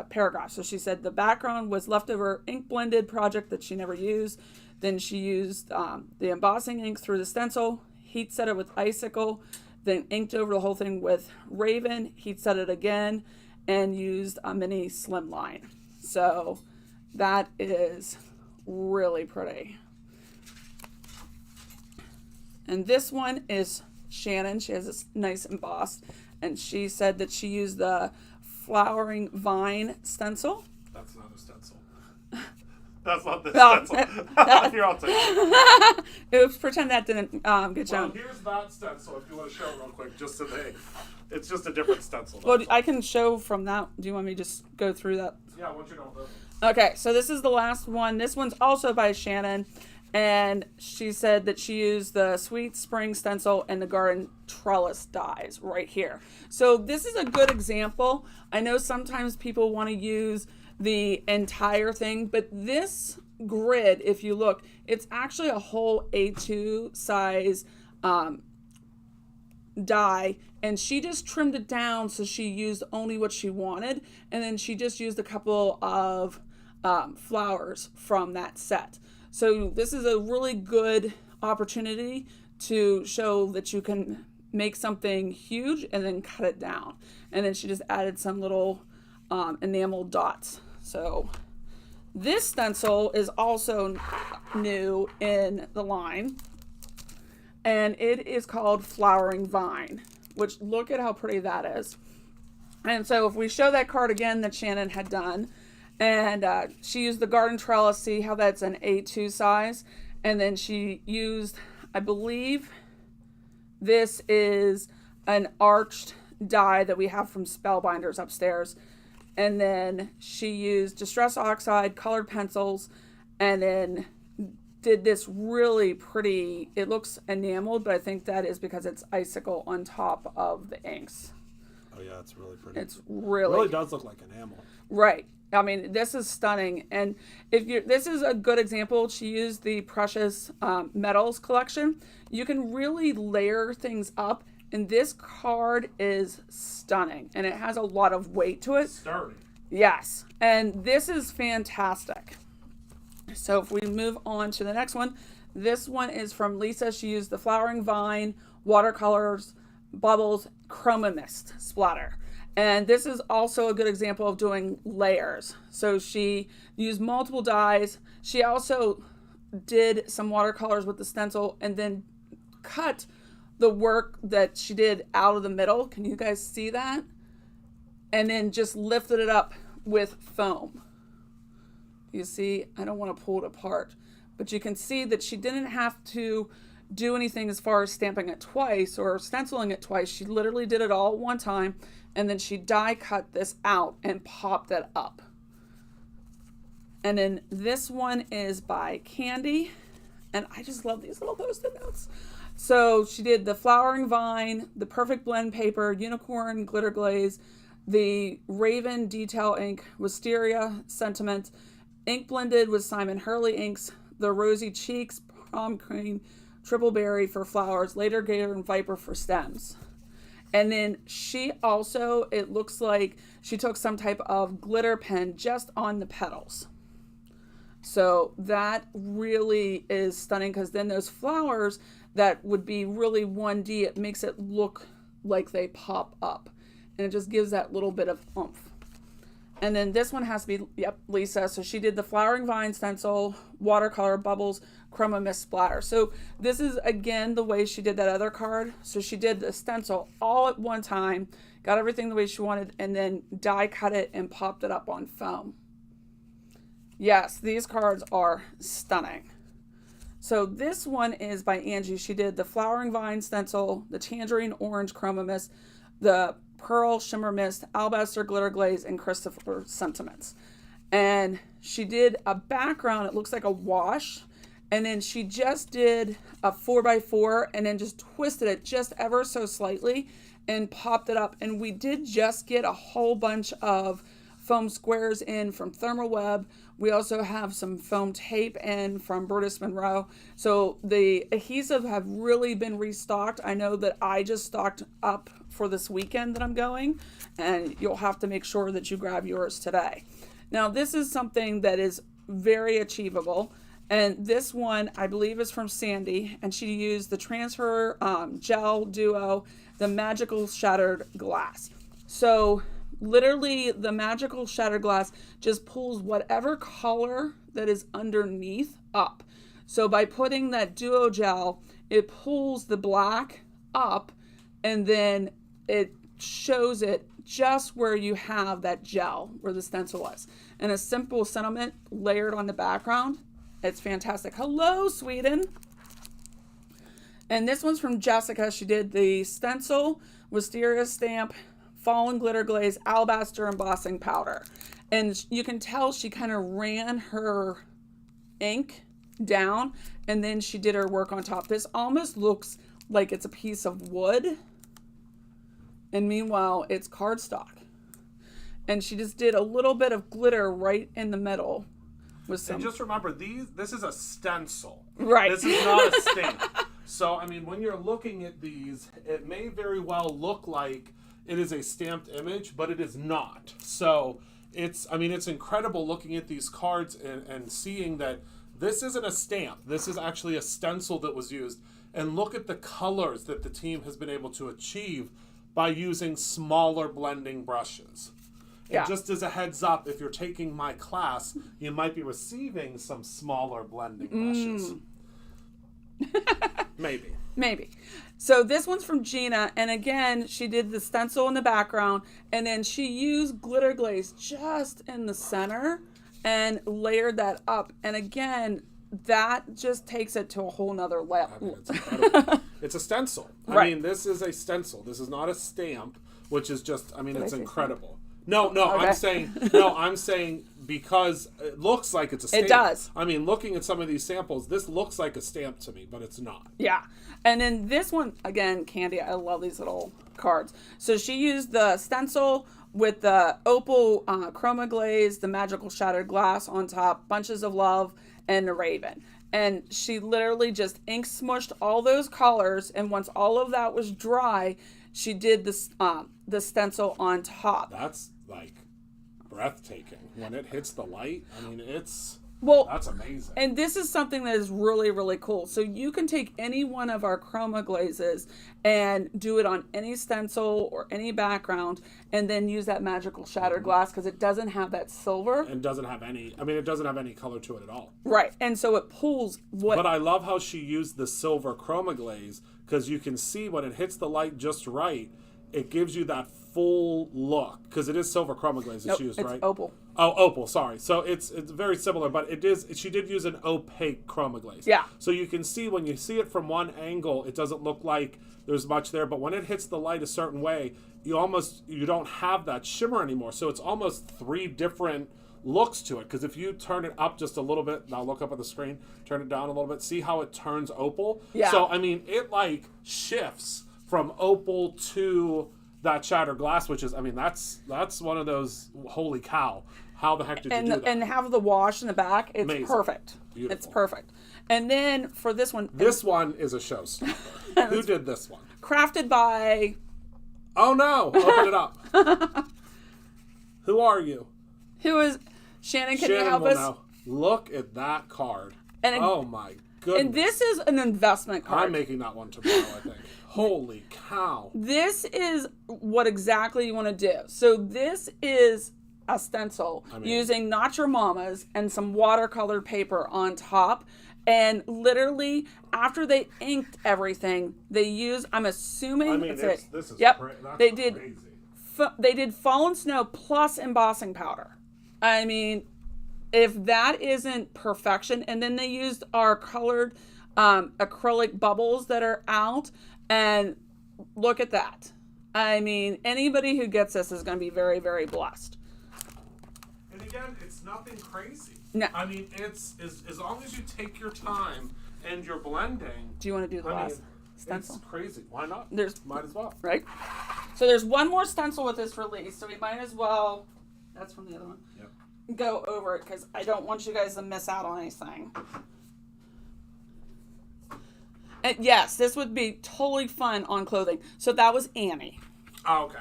paragraph. So she said the background was leftover ink blended project that she never used. Then she used the embossing ink through the stencil, heat set it with icicle, then inked over the whole thing with Raven, heat set it again, and used a mini Slimline. So that is really pretty. And this one is Shannon. She has this nice embossed, and she said that she used the Flowering Vine stencil. That's not a stencil. That's not this stencil. Here, I'll take it. Oops, pretend that didn't get shown. Well, here's that stencil if you want to show it real quick, just so it's just a different stencil. Well, I can show from that. Do you want me to just go through that? Yeah, once you know this. Okay, so this is the last one. This one's also by Shannon, and she said that she used the Sweet Spring stencil and the Garden Trellis dies right here. So this is a good example. I know sometimes people want to use the entire thing, but this grid, if you look, it's actually a whole A2 size die, and she just trimmed it down so she used only what she wanted, and then she just used a couple of flowers from that set. So this is a really good opportunity to show that you can make something huge and then cut it down. And then she just added some little enamel dots. So this stencil is also new in the line, and it is called Flowering Vine, which look at how pretty that is. And so if we show that card again that Shannon had done, and she used the garden trellis, see how that's an A2 size, and then she used, I believe this is an arched die that we have from Spellbinders upstairs. And then she used Distress Oxide, colored pencils, and then did this really pretty, it looks enameled, but I think that is because it's icicle on top of the inks. Oh yeah, it's really pretty. It's It really, really does look like enamel. right. I mean, this is stunning. And if you, this is a good example. She used the Precious Metals collection. You can really layer things up. And this card is stunning, and it has a lot of weight to it. Sturdy. Yes, and this is fantastic. So if we move on to the next one, this one is from Lisa. She used the Flowering Vine, watercolors, bubbles, chroma mist splatter. And this is also a good example of doing layers. So she used multiple dyes. She also did some watercolors with the stencil and then cut the work that she did out of the middle. Can you guys see that? And then just lifted it up with foam. You see, I don't want to pull it apart, but you can see that she didn't have to do anything as far as stamping it twice or stenciling it twice. She literally did it all at one time, and then she die cut this out and popped it up. And then this one is by Candy, and I just love these little post-it notes. So she did the Flowering Vine, the Perfect Blend paper, Unicorn glitter glaze, the Raven detail ink, Wisteria sentiment, ink blended with Simon Hurley inks, the Rosy Cheeks, Prom Cream, Triple Berry for flowers, Later Gator and Viper for stems. And then she also, it looks like she took some type of glitter pen just on the petals. So that really is stunning, because then those flowers that would be really 1D, it makes it look like they pop up. And it just gives that little bit of oomph. And then this one has to be, yep, Lisa. So she did the Flowering Vine stencil, watercolor, bubbles, chroma mist splatter. So this is, again, the way she did that other card. So she did the stencil all at one time, got everything the way she wanted, and then die cut it and popped it up on foam. Yes, these cards are stunning. So this one is by Angie. She did the Flowering Vine stencil, the Tangerine Orange Chroma Mist, the Pearl Shimmer Mist, Alabaster Glitter Glaze, and Christopher Sentiments. And she did a background, it looks like a wash, and then she just did a 4x4 and then just twisted it just ever so slightly and popped it up. And we did just get a whole bunch of foam squares in from Thermalweb. We also have some foam tape in from Brutus Monroe. So the adhesive have really been restocked. I know that I just stocked up for this weekend that I'm going, and you'll have to make sure that you grab yours today. Now, this is something that is very achievable, and this one I believe is from Sandy, and she used the Transfer Gel Duo, the Magical Shattered Glass. So literally the Magical Shattered Glass just pulls whatever color that is underneath up. So by putting that Duo Gel, it pulls the black up, and then it shows it just where you have that gel, where the stencil was. And a simple sentiment layered on the background. It's fantastic. Hello, Sweden. And this one's from Jessica. She did the stencil, Wisteria stamp, Fallen Glitter Glaze, Alabaster embossing powder. And you can tell she kind of ran her ink down, and then she did her work on top. This almost looks like it's a piece of wood, and meanwhile it's cardstock. And she just did a little bit of glitter right in the middle with some. And just remember, this is a stencil. Right. This is not a stamp. So I mean, when you're looking at these, it may very well look like it is a stamped image, but it is not. So it's incredible looking at these cards and seeing that this isn't a stamp. This is actually a stencil that was used. And look at the colors that the team has been able to achieve by using smaller blending brushes. And Yeah. just as a heads up, if you're taking my class, you might be receiving some smaller blending brushes. Maybe. Maybe. So this one's from Gina, and again, she did the stencil in the background, and then she used glitter glaze just in the center and layered that up. And again, that just takes it to a whole nother I mean, level. it's incredible. It's a stencil. I Right. mean, this is a stencil. This is not a stamp, which is just, I mean, Did I it's say incredible. No, Okay. I'm saying because it looks like it's a stamp. It does. I mean, looking at some of these samples, this looks like a stamp to me, but it's not. Yeah. And then this one, again, Candy, I love these little cards. So she used the stencil with the opal chroma glaze, the magical shattered glass on top, bunches of love, and the raven. And she literally just ink smushed all those colors. And once all of that was dry, she did this the stencil on top. That's like breathtaking. When it hits the light, I mean, Well, that's amazing. and this is something that is really, really cool. So you can take any one of our chroma glazes and do it on any stencil or any background, and then use that magical shattered glass because it doesn't have that silver. And doesn't have any, I mean, it doesn't have any color to it at all. Right. And so it pulls what... But I love how she used the silver chroma glaze because you can see when it hits the light just right, it gives you that full look because it is silver chroma glaze that Nope, she used, it's right? opal. Oh, opal. Sorry. So it's very similar, but it is. She did use an opaque chroma glaze. Yeah. So you can see when you see it from one angle, it doesn't look like there's much there, but when it hits the light a certain way, you don't have that shimmer anymore. So it's almost three different looks to it because if you turn it up just a little bit, now look up at the screen, turn it down a little bit, see how it turns opal. Yeah. So I mean, it like shifts from opal to that shattered glass, which is, I mean, that's one of those, holy cow, how the heck did you do that? And have the wash in the back. It's Amazing. perfect. Beautiful. It's perfect. And then for this one, This one is a showstopper. Who did this one? crafted by... Oh no! Open it up. Who are you? Who is... Shannon, can you Shannon help will us? know. Look at that card. And it- oh my goodness. And this is an investment card. I'm making that one tomorrow, I think. Holy cow. This is what exactly you want to do. So this is a stencil using Not Your Mama's and some watercolor paper on top. And literally, after they inked everything, they used, I'm assuming, I mean, that's it. this is Yep. that's They did crazy. they did Fallen Snow plus embossing powder. I mean, if that isn't perfection, and then they used our colored acrylic bubbles that are out, and look at that. I mean, anybody who gets this is going to be very, very blessed. And again, it's nothing crazy. No. I mean, it's as long as you take your time and you're blending. Do you want to do the I last mean, stencil? it's crazy. Why not? Might as well. Right? So there's one more stencil with this release, so we might as well, that's from the other one, Yep. go over it because I don't want you guys to miss out on anything. And yes, this would be totally fun on clothing. So that was Annie. Oh, okay.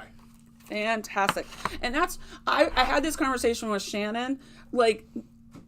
Fantastic. And that's, I had this conversation with Shannon, like,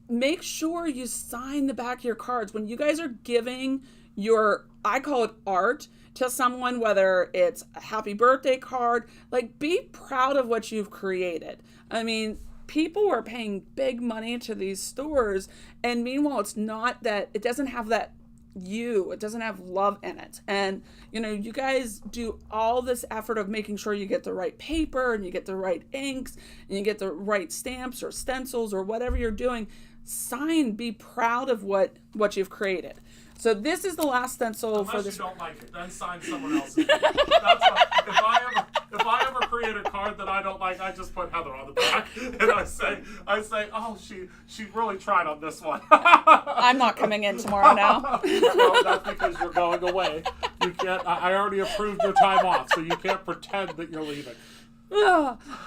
make sure you sign the back of your cards. When you guys are giving your, I call it art, to someone, whether it's a happy birthday card, like, be proud of what you've created. I mean, people are paying big money to these stores, and meanwhile, it's not that, it doesn't have that it doesn't have love in it. And you know, you guys do all this effort of making sure you get the right paper and you get the right inks and you get the right stamps or stencils or whatever you're doing. Sign, be proud of what you've created. So this is the last stencil for this. Unless you don't like it, then sign someone else's. That's what, if I ever create a card that I don't like, I just put Heather on the back and I say, oh, she really tried on this one. I'm not coming in tomorrow now. Well, that's because you're going away. You can't. I already approved your time off, so you can't pretend that you're leaving.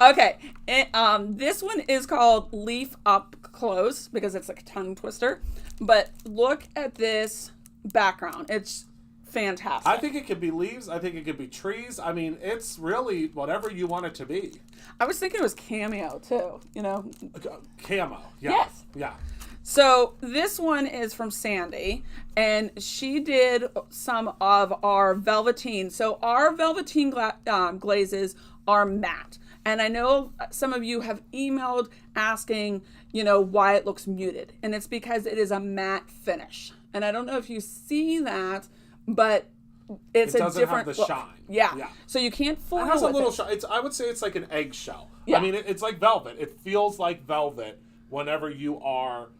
Okay, this one is called Leaf Up Close because it's like a tongue twister. But look at this background. It's fantastic. I think it could be leaves. I think it could be trees. I mean, it's really whatever you want it to be. I was thinking it was cameo too, you know. Camo. Yeah. Yes. Yeah. So this one is from Sandy, and she did some of our velveteen. So our velveteen glazes are matte. And I know some of you have emailed asking, why it looks muted. And it's because it is a matte finish. And I don't know if you see that, but it's it a doesn't different have the look. shine. Yeah. So you can't fool It has a with little it. shine. I would say it's like an eggshell. Yeah. I mean, it's like velvet. It feels like velvet whenever you are.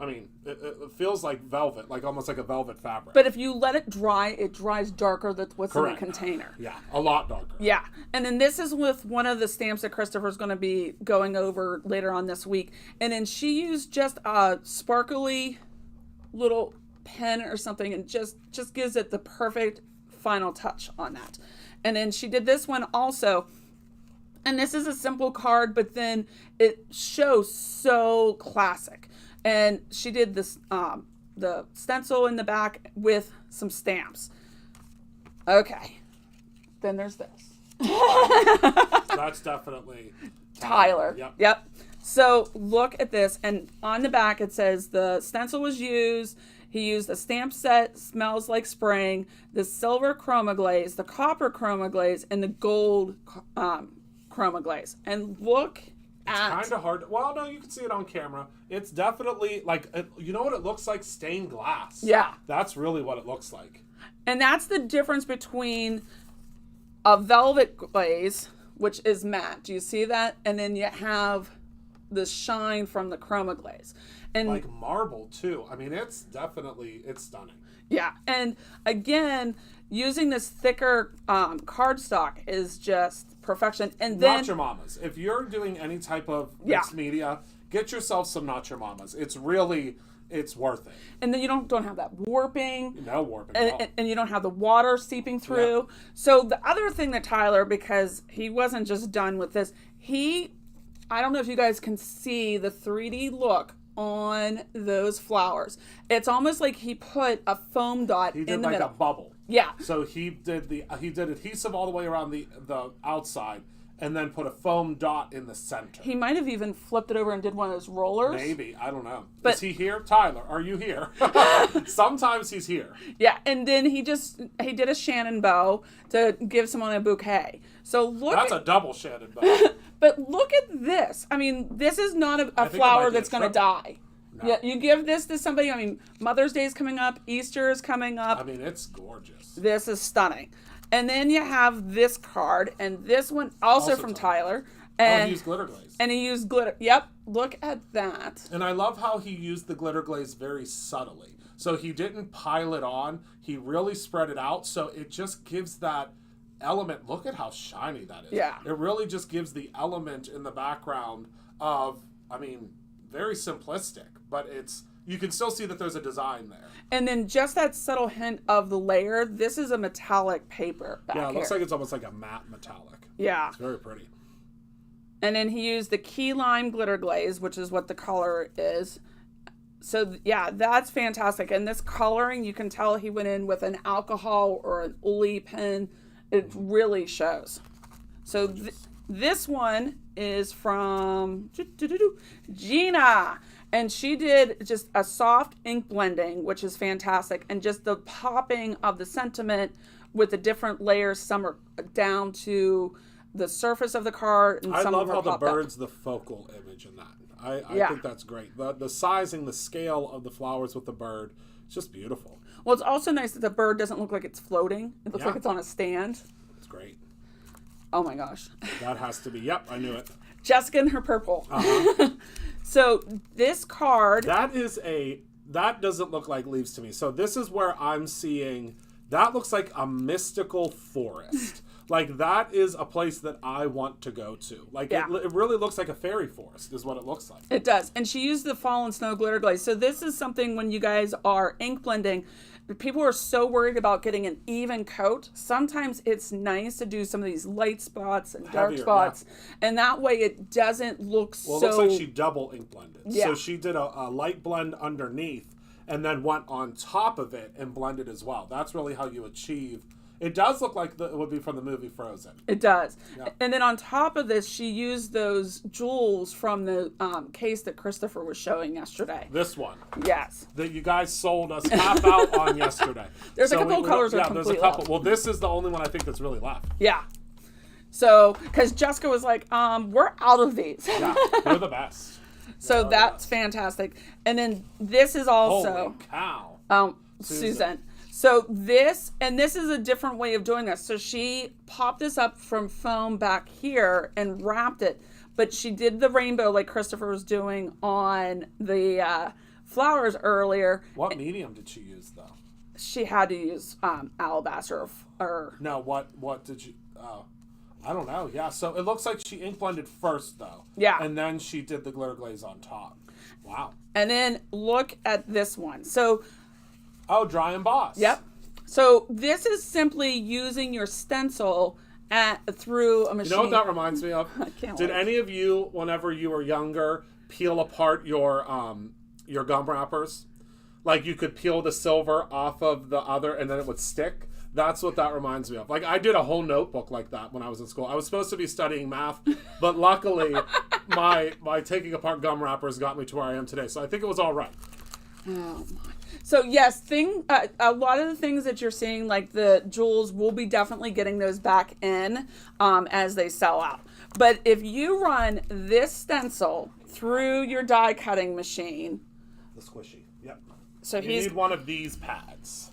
It feels like velvet, like almost like a velvet fabric. But if you let it dry, it dries darker than what's Correct. in the container. Yeah, a lot darker. Yeah. And then this is with one of the stamps that Christopher's going to be going over later on this week. And then she used just a sparkly little pen or something and just gives it the perfect final touch on that. And then she did this one also. And this is a simple card, but then it shows so classic. And she did this, the stencil in the back with some stamps. Okay. Then there's this. That's definitely Tyler. Yep. So look at this. And on the back, it says the stencil was used. He used the stamp set, smells like spring, the silver chroma glaze, the copper chroma glaze, and the gold chroma glaze. And look at... Kind of hard. Well, no, you can see it on camera. It's definitely like, you know what it looks like? Stained glass. Yeah. That's really what it looks like. And that's the difference between a velvet glaze, which is matte. Do you see that? And then you have the shine from the chroma glaze. And Like marble, too. I mean, it's stunning. yeah. And again, using this thicker cardstock is just perfection. And then Nacho Mamas. If you're doing any type of Yeah. mixed media, get yourself some Nacho Mamas. It's worth it. and then you don't have that warping. No warping at all. And you don't have the water seeping through. So the other thing that Tyler, because he wasn't just done with this, I don't know if you guys can see the 3D look on those flowers. It's almost like he put a foam dot He in did the like middle. a bubble. Yeah. So he did adhesive all the way around the outside, and then put a foam dot in the center. He might have even flipped it over and did one of those rollers. Maybe, I don't know. But- Is he here, Tyler? Are you here? Sometimes he's here. Yeah, and then he did a Shannon bow to give someone a bouquet. So look That's at, a double Shannon bow. but look at this. I mean, this is not a think it flower might be that's a going to triple. die. Yeah, you give this to somebody. I mean, Mother's Day is coming up. Easter is coming up. I mean, it's gorgeous. This is stunning. And then you have this card, and this one also from Tyler. Oh, And he used glitter glaze. and he used glitter. Yep, look at that. And I love how he used the glitter glaze very subtly. So he didn't pile it on. He really spread it out. So it just gives that element. Look at how shiny that is. Yeah. It really just gives the element in the background of, I mean, very simplistic. But you can still see that there's a design there. And then just that subtle hint of the layer. This is a metallic paper back Yeah, it here. looks like it's almost like a matte metallic. Yeah. It's very pretty. And then he used the key lime glitter glaze, which is what the color is. So yeah, that's fantastic. And this coloring, you can tell he went in with an alcohol or an Uli pen. It really shows. So this one is from Gina. And she did just a soft ink blending, which is fantastic. And just the popping of the sentiment with the different layers. Some are down to the surface of the card, and I some love of them how the popped up. bird's the focal image in that. I Yeah. think that's great. The sizing, the scale of the flowers with the bird, it's just beautiful. Well, it's also nice that the bird doesn't look like it's floating. It looks Yeah. like it's on a stand. It's great. Oh my gosh. That has to be. Yep, I knew it. Jessica and her purple. Uh-huh. So this card, That doesn't look like leaves to me. So this is where I'm seeing, that looks like a mystical forest. Like that is a place that I want to go to. Like Yeah. it really looks like a fairy forest is what it looks like. it does. And she used the fallen snow glitter glaze. So this is something when you guys are ink blending, people are so worried about getting an even coat. Sometimes it's nice to do some of these light spots and dark Heavier, spots. And that way it doesn't look Well, so... it looks like she double ink blended. Yeah. So she did a light blend underneath and then went on top of it and blended as well. That's really how you achieve It does look like it would be from the movie Frozen. It does. Yeah. And then on top of this, she used those jewels from the case that Christopher was showing yesterday. This one Yes. that you guys sold us half out on yesterday. There's a couple of colors are there's a completely couple. left. Well, this is the only one I think that's really left. Yeah. So, because Jessica was like, we're out of these. Yeah, they're the best. So They're the that's best. fantastic. And then this is also Holy cow. Susan. So this is a different way of doing this. So she popped this up from foam back here and wrapped it, but she did the rainbow like Christopher was doing on the flowers earlier. What medium did she use though? She had to use alabaster or No, what did you? I don't know. Yeah, so it looks like she ink blended first though. Yeah. And then she did the glitter glaze on top. Wow. and then look at this one. So Oh, dry emboss. yep. So this is simply using your stencil through a machine. You know what that reminds me of? can't Did wait. any of you, whenever you were younger, peel apart your gum wrappers? Like you could peel the silver off of the other and then it would stick? That's what that reminds me of. Like I did a whole notebook like that when I was in school. I was supposed to be studying math, but luckily my taking apart gum wrappers got me to where I am today. So I think it was all right. Oh my. So yes, a lot of the things that you're seeing, like the jewels, we'll be definitely getting those back in as they sell out. But if you run this stencil through your die cutting machine, The squishy. Yep. so You need one of these pads.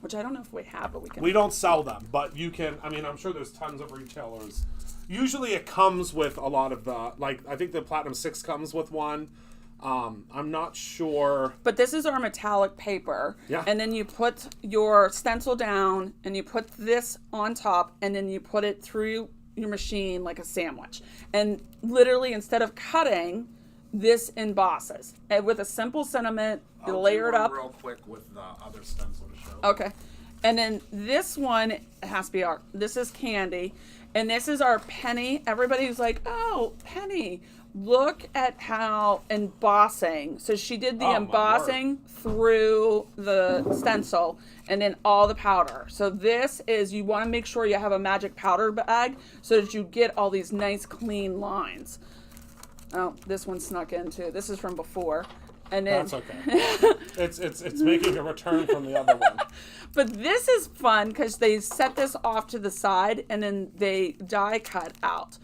which I don't know if we have, but we can. We don't sell them, but you can. I mean, I'm sure there's tons of retailers. Usually it comes with a lot of the, like, I think the Platinum 6 comes with one. I'm not sure. But this is our metallic paper. Yeah. And then you put your stencil down and you put this on top and then you put it through your machine like a sandwich. And literally, instead of cutting, this embosses. And with a simple sentiment, you layer it up. real quick with the other stencil to show. Okay. And then this one has to be this is Candy. And this is our Penny. Everybody's like, oh, Penny. Look at how embossing. So she did the Oh, my embossing through the stencil and then all the powder. So this is, you want to make sure you have a magic powder bag so that you get all these nice clean lines. Oh, this one snuck in too. This is from before. And then, That's okay. it's making a return from the other one. but this is fun because they set this off to the side and then they die cut out.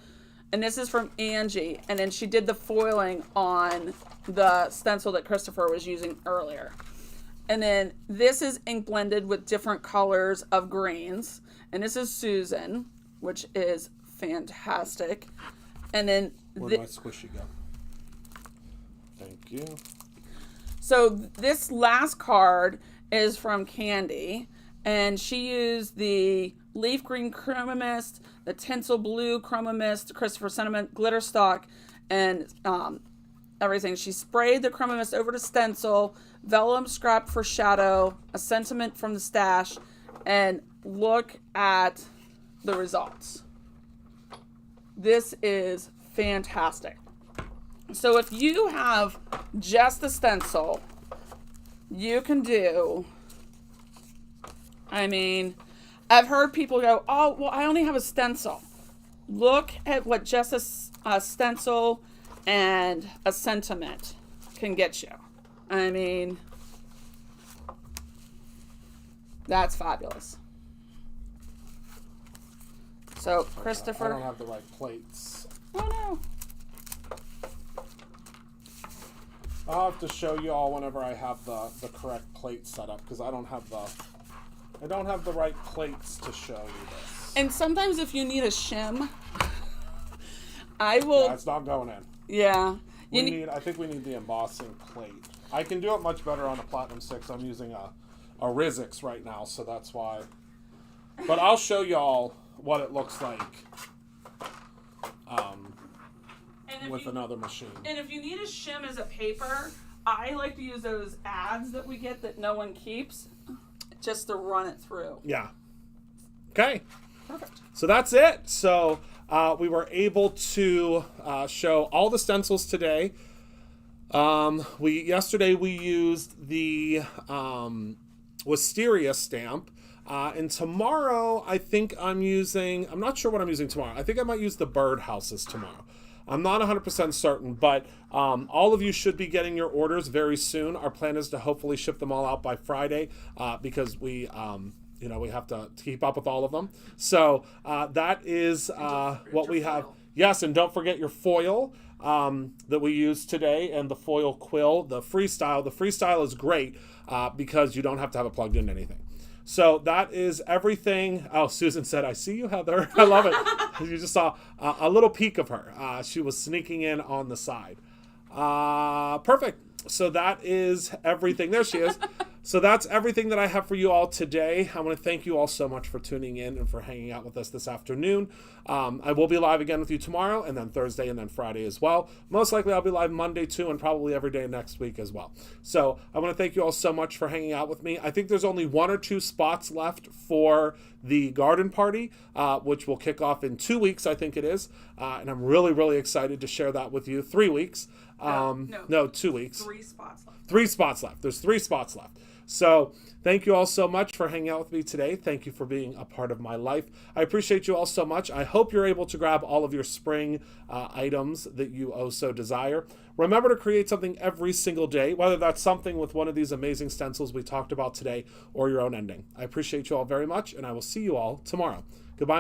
And this is from Angie. And then she did the foiling on the stencil that Christopher was using earlier. And then this is ink blended with different colors of greens. And this is Susan, which is fantastic. And then Where'd my squishy go? Thank you. so this last card is from Candy, and she used the leaf green chroma mist, the tinsel blue chroma mist, Christopher Sentiment glitter stock, and everything. She sprayed the chroma mist over the stencil, vellum scrap for shadow, a sentiment from the stash, and look at the results. This is fantastic. So if you have just the stencil, you can do, I mean, I've heard people go, oh, well, I only have a stencil. Look at what just a stencil and a sentiment can get you. I mean, that's fabulous. So, I Christopher. don't have the right plates. Oh, no. I'll have to show you all whenever I have the correct plate set up because I don't have the right plates to show you this. And sometimes if you need a shim, I will. Yeah, it's not going in. Yeah. I think we need the embossing plate. I can do it much better on a Platinum 6. I'm using a Rizix right now, so that's why. But I'll show y'all what it looks like with another machine. And if you need a shim as a paper, I like to use those ads that we get that no one keeps, just to run it through. Yeah. Okay. Perfect. So that's it. So we were able to show all the stencils today. Yesterday we used the Wisteria stamp. And tomorrow, I think I'm not sure what I'm using tomorrow. I think I might use the birdhouses tomorrow. I'm not 100% certain, but all of you should be getting your orders very soon. Our plan is to hopefully ship them all out by Friday because we have to keep up with all of them. So that is what we have. Yes, and don't forget your foil that we used today and the foil quill, the freestyle. The freestyle is great because you don't have to have it plugged into anything. So that is everything. Oh, Susan said, I see you, Heather. I love it. You just saw a little peek of her. She was sneaking in on the side. Perfect. So that is everything. There she is. So that's everything that I have for you all today. I want to thank you all so much for tuning in and for hanging out with us this afternoon. I will be live again with you tomorrow, and then Thursday, and then Friday as well. Most likely I'll be live Monday too, and probably every day next week as well. So I want to thank you all so much for hanging out with me. I think there's only 1 or 2 spots left for the garden party, which will kick off in 2 weeks, I think it is. And I'm really, really excited to share that with you. 3 weeks. No, 2 weeks. 3 spots left. 3 spots left. There's 3 spots left. So thank you all so much for hanging out with me today. Thank you for being a part of my life. I appreciate you all so much. I hope you're able to grab all of your spring items that you so desire. Remember to create something every single day, whether that's something with one of these amazing stencils we talked about today or your own ending. I appreciate you all very much, and I will see you all tomorrow. Goodbye.